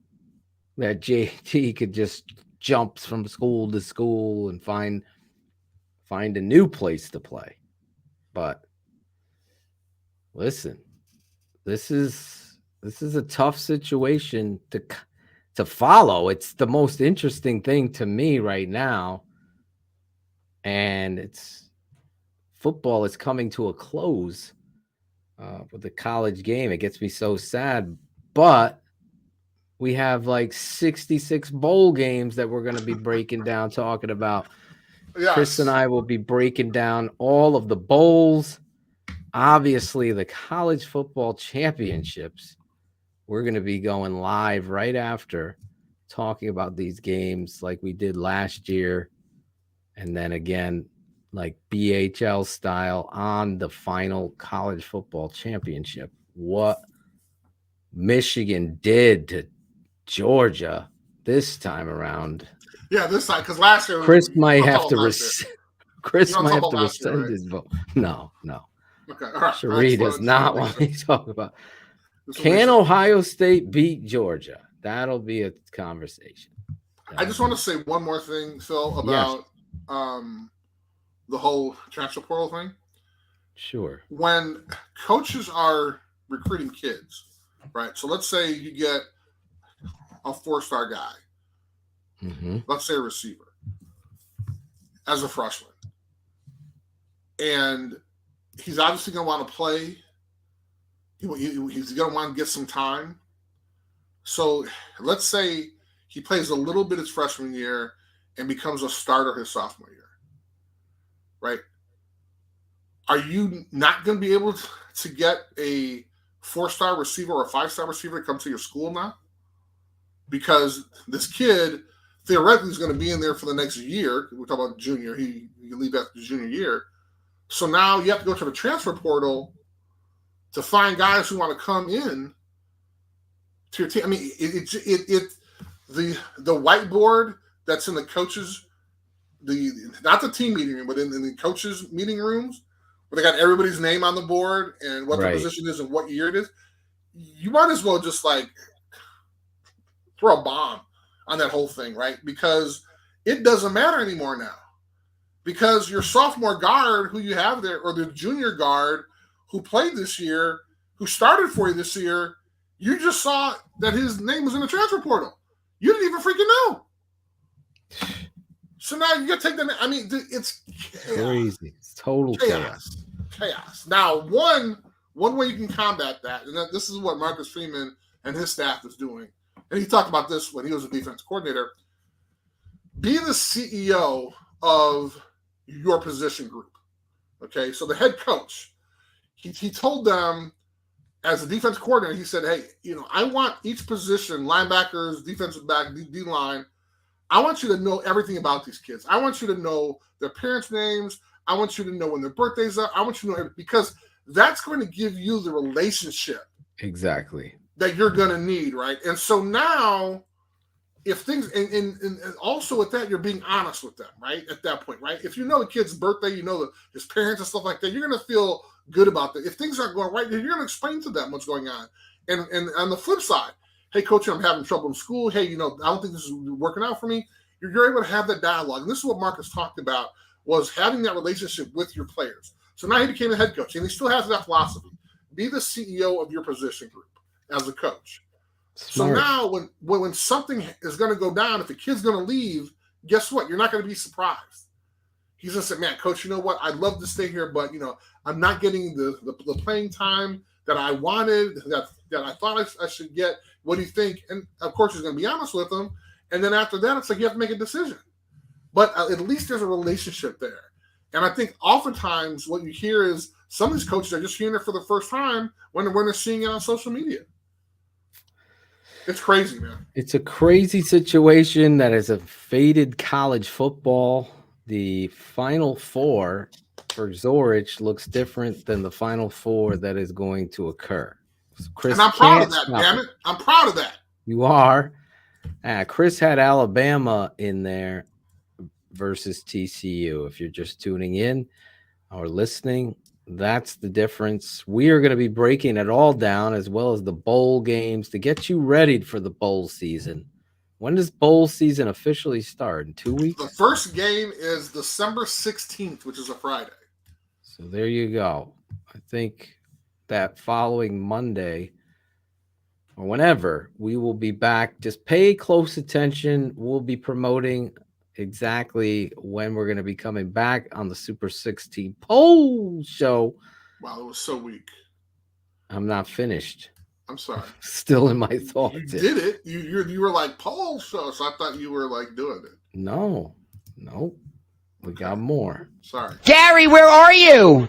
that JT could just jump from school to school and find a new place to play. But listen, this is a tough situation to follow. It's the most interesting thing to me right now. And football is coming to a close with the college game. It gets me so sad, but we have like 66 bowl games that we're going to be breaking down, talking about. Yes. Chris and I will be breaking down all of the bowls. Obviously, the college football championships. We're going to be going live right after, talking about these games like we did last year. And then again, like BHL style on the final college football championship. What Michigan did to Georgia this time around. Yeah, this time, because last year Chris might have to rescind his vote. No. Okay, all right. Cherie does not want me to talk about. Can Ohio State beat Georgia? That'll be a conversation. I just want to say one more thing, Phil, about the whole transfer portal thing. Sure. When coaches are recruiting kids, right? So let's say you get a 4-star guy, let's say a receiver, as a freshman. And he's obviously going to want to play. He's going to want to get some time. So let's say he plays a little bit his freshman year and becomes a starter his sophomore year, right? Are you not going to be able to get a 4-star receiver or a 5-star receiver to come to your school now? Because this kid theoretically is going to be in there for the next year. We're talking about junior. He can leave after the junior year. So now you have to go to the transfer portal to find guys who want to come in to your team. I mean, the whiteboard that's in the coaches, not the team meeting room, but in the coaches meeting rooms, where they got everybody's name on the board and what their position is and what year it is. You might as well just like throw a bomb on that whole thing, right? Because it doesn't matter anymore now. Because your sophomore guard who you have there, or the junior guard who played this year, who started for you this year, you just saw that his name was in the transfer portal. You didn't even freaking know. So now you got to take that. I mean, it's crazy. It's total chaos. Now, one way you can combat that, and this is what Marcus Freeman and his staff is doing, and he talked about this when he was a defense coordinator, be the CEO of your position group. Okay, so the head coach, he told them as a defense coordinator, he said, hey, I want each position, linebackers, defensive back, D-line, I want you to know everything about these kids. I want you to know their parents' names. I want you to know when their birthdays are. I want you to know everything, because that's going to give you the relationship Exactly. that you're going to need, right? And so now, if things, and also with that, you're being honest with them, right? At that point, right? If you know the kid's birthday, his parents and stuff like that, you're going to feel good about that. If things aren't going right, you're going to explain to them what's going on. And on the flip side, hey, coach, I'm having trouble in school. Hey, I don't think this is working out for me. You're able to have that dialogue. And this is what Marcus talked about, was having that relationship with your players. So now he became a head coach, and he still has that philosophy. Be the CEO of your position group as a coach. Smart. So now when something is going to go down, if a kid's going to leave, guess what? You're not going to be surprised. He's going to say, man, coach, you know what? I'd love to stay here, but, I'm not getting the playing time that I wanted, that I thought I should get. What do you think? And, of course, he's going to be honest with them. And then after that, it's like you have to make a decision. But at least there's a relationship there. And I think oftentimes what you hear is some of these coaches are just hearing it for the first time when they're seeing it on social media. It's crazy, man. It's a crazy situation that has faded college football. The Final Four for Zorich looks different than the Final Four that is going to occur. Chris, and I'm proud of that, damn it. I'm proud of that. You are. Chris had Alabama in there versus TCU. If you're just tuning in or listening, that's the difference. We are going to be breaking it all down, as well as the bowl games, to get you ready for the bowl season. When does bowl season officially start? In 2 weeks? The first game is December 16th, which is a Friday. So there you go. I think that following Monday or whenever, we will be back. Just pay close attention. We'll be promoting exactly when we're going to be coming back on the Super 16 poll show. Wow, it was so weak. I'm not finished. I'm sorry. Still in my thoughts. You did it. You were like poll show, so I thought you were like doing it. No. We got more. Sorry. Gary, where are you?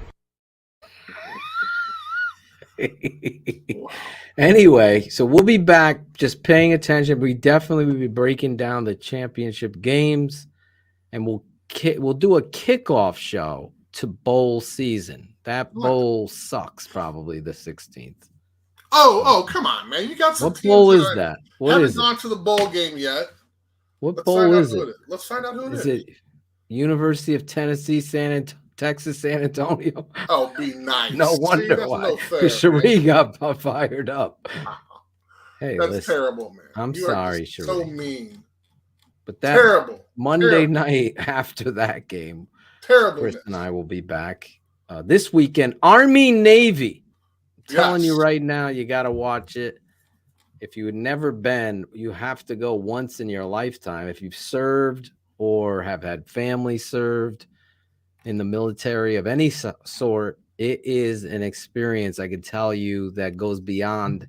Wow. Anyway, so we'll be back just paying attention. We definitely will be breaking down the championship games, and we'll do a kickoff show to bowl season. That bowl sucks, probably the 16th. Oh, come on, man. You got some What bowl is that? What haven't is gone it? to the bowl game yet. What bowl is it? Let's find out who it is. Is it University of Tennessee, Texas, San Antonio? Oh, be nice. No wonder that's why. no fair, Cherie got fired up. Hey, that's listen, terrible, man. I'm You are sorry, just Cherie. so mean. But that Terrible. Monday Terrible. night after that game, Terrible. Chris and I will be back this weekend. Army Navy. I'm telling you Yes. right now, you got to watch it. If you had never been, you have to go once in your lifetime. If you've served or have had family served in the military of any sort, it is an experience, I can tell you, that goes beyond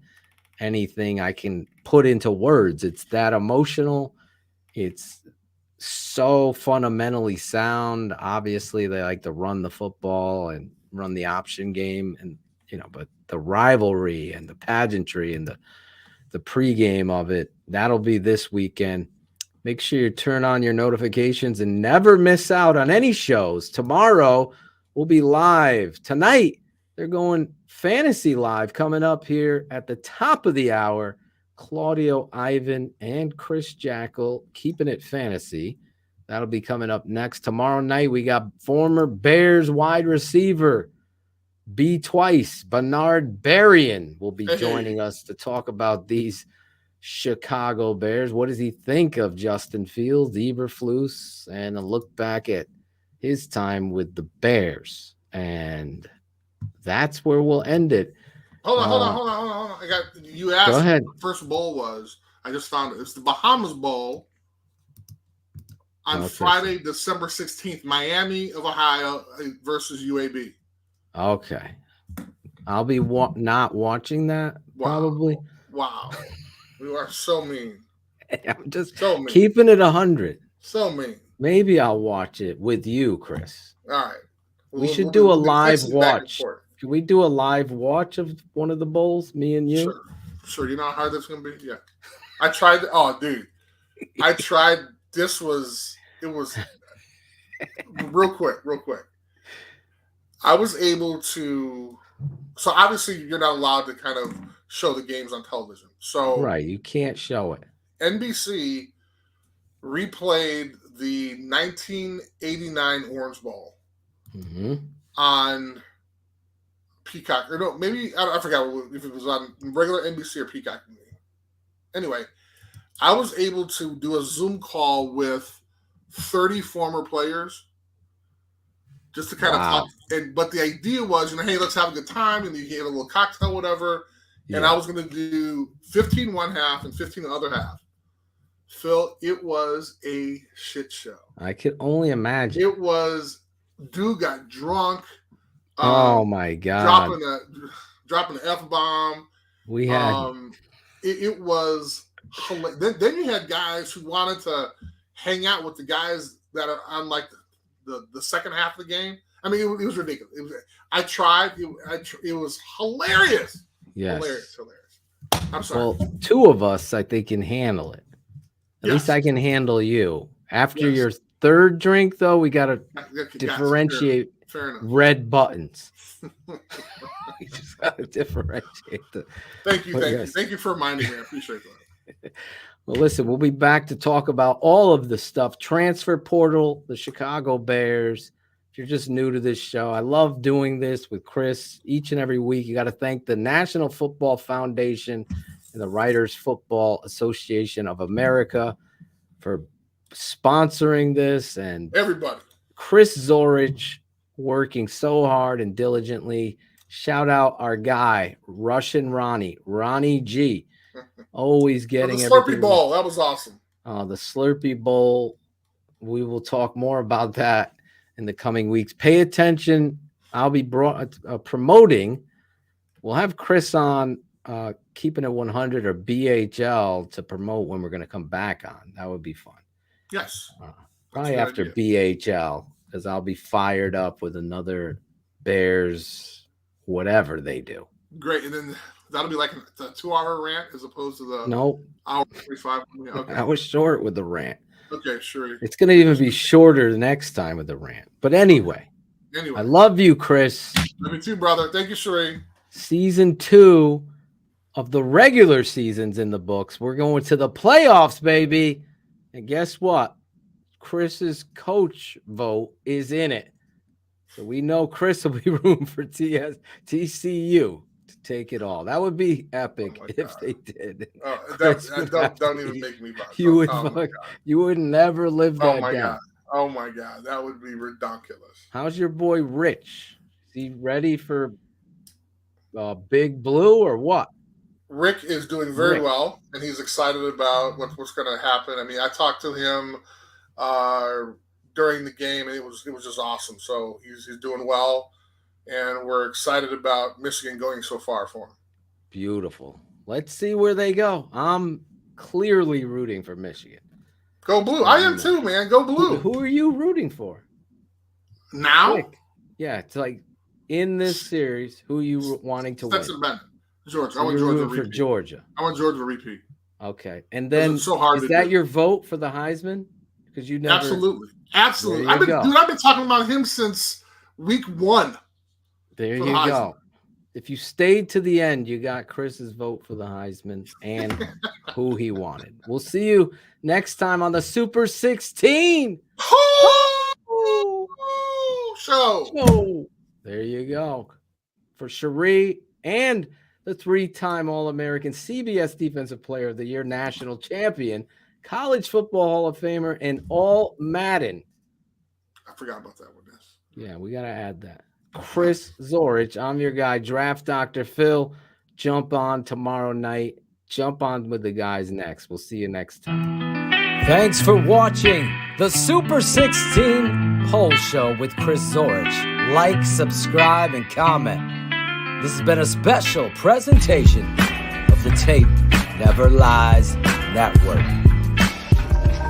anything I can put into words. It's that emotional. It's so fundamentally sound. Obviously, they like to run the football and run the option game, and but the rivalry and the pageantry and the pregame of it, that'll be this weekend. Make sure you turn on your notifications and never miss out on any shows. Tomorrow we'll be live. Tonight they're going fantasy live coming up here at the top of the hour. Claudio Ivan and Chris Jackal keeping it fantasy. That'll be coming up next. Tomorrow night we got former Bears wide receiver B twice, Bernard Berrien will be joining us to talk about these Chicago Bears. What does he think of Justin Fields, Eberflus, and a look back at his time with the Bears? And that's where we'll end it. Hold on. You asked go ahead. what the first bowl was. I just found it. It's the Bahamas Bowl on Friday, December 16th. Miami of Ohio versus UAB. Okay. I'll be not watching that, probably. Wow. You are so mean. I'm just So mean. keeping it 100. So mean. Maybe I'll watch it with you, Chris. All right. We should do a live texting back and watch. forth. Can we do a live watch of one of the bowls, me and you? Sure. You know how hard that's going to be? Yeah. I tried. Oh, dude. I tried. It was real quick. I was able to. So obviously you're not allowed to kind of show the games on television. So right, you can't show it. NBC replayed the 1989 Orange Bowl on Peacock. Or no, maybe I forgot if it was on regular NBC or Peacock. Anyway, I was able to do a Zoom call with 30 former players just to kind of talk. But the idea was, hey, let's have a good time, and you get a little cocktail, whatever. Yeah. And I was going to do 15 one half and 15 the other half. Phil, it was a shit show. I could only imagine. It was, dude got drunk. Oh my God. Dropping the F-bomb. We had. It was hilarious. Then you had guys who wanted to hang out with the guys that are on like the second half of the game. I mean, it was ridiculous. I tried. It was hilarious. Yes. Hilarious. I'm sorry. Well, two of us, I think, can handle it. At least I can handle you. After your third drink, though, we got to differentiate fair enough. Red buttons. We just got to differentiate the. Thank you for reminding me. I appreciate that. Well, listen, we'll be back to talk about all of the stuff. Transfer portal, the Chicago Bears. If you're just new to this show, I love doing this with Chris each and every week. You got to thank the National Football Foundation and the Writers Football Association of America for sponsoring this, and everybody. Chris Zorich working so hard and diligently. Shout out our guy, Russian Ronnie G. Always getting the Slurpee Bowl. That was awesome. The Slurpee Bowl. We will talk more about that in the coming weeks. Pay attention. I'll be promoting. We'll have Chris on Keeping It 100 or BHL to promote when we're going to come back on. That would be fun. Yes. Probably after BHL, because I'll be fired up with another Bears, whatever they do. Great. And then that'll be like a 2-hour rant as opposed to the hour 45. Okay. I was short with the rant. Okay, sure. It's going to even be shorter the next time with the rant. But anyway, I love you, Chris. Love you too, brother. Thank you, Sheree. Season 2 of the regular season's in the books. We're going to the playoffs, baby. And guess what? Chris's coach vote is in it. So we know Chris will be rooting for TCU to take it all. That would be epic if they did. Don't even make me bust. You would never live that down. Oh my God. That would be ridiculous. How's your boy Rich? Is he ready for Big Blue or what? Rick is doing very well, and he's excited about what's going to happen. I mean, I talked to him during the game, and it was just awesome. So he's doing well, and we're excited about Michigan going so far for him. Beautiful. Let's see where they go. I'm clearly rooting for Michigan. Go Blue. I am too, man. Go Blue. Who are you rooting for? Now? Quick. Yeah, it's like in this series, who are you wanting to win? Georgia. So I want Georgia to repeat. repeat. For Georgia. I want Georgia to repeat. Okay. And then so hard is that your vote for the Heisman? Because you never Absolutely. I've been talking about him since week 1. There you go. If you stayed to the end, you got Chris's vote for the Heisman and who he wanted. We'll see you next time on the Super 16 show. There you go. For Cherie and the 3-time All-American CBS Defensive Player of the Year, national champion, College Football Hall of Famer, and All Madden. I forgot about that one. Yeah, we got to add that. Chris Zorich, I'm your guy, Draft Dr. Phil. Jump on tomorrow night. Jump on with the guys next. We'll see you next time. Thanks for watching the Super 16 Poll Show with Chris Zorich. Like, subscribe, and comment. This has been a special presentation of the Tape Never Lies Network.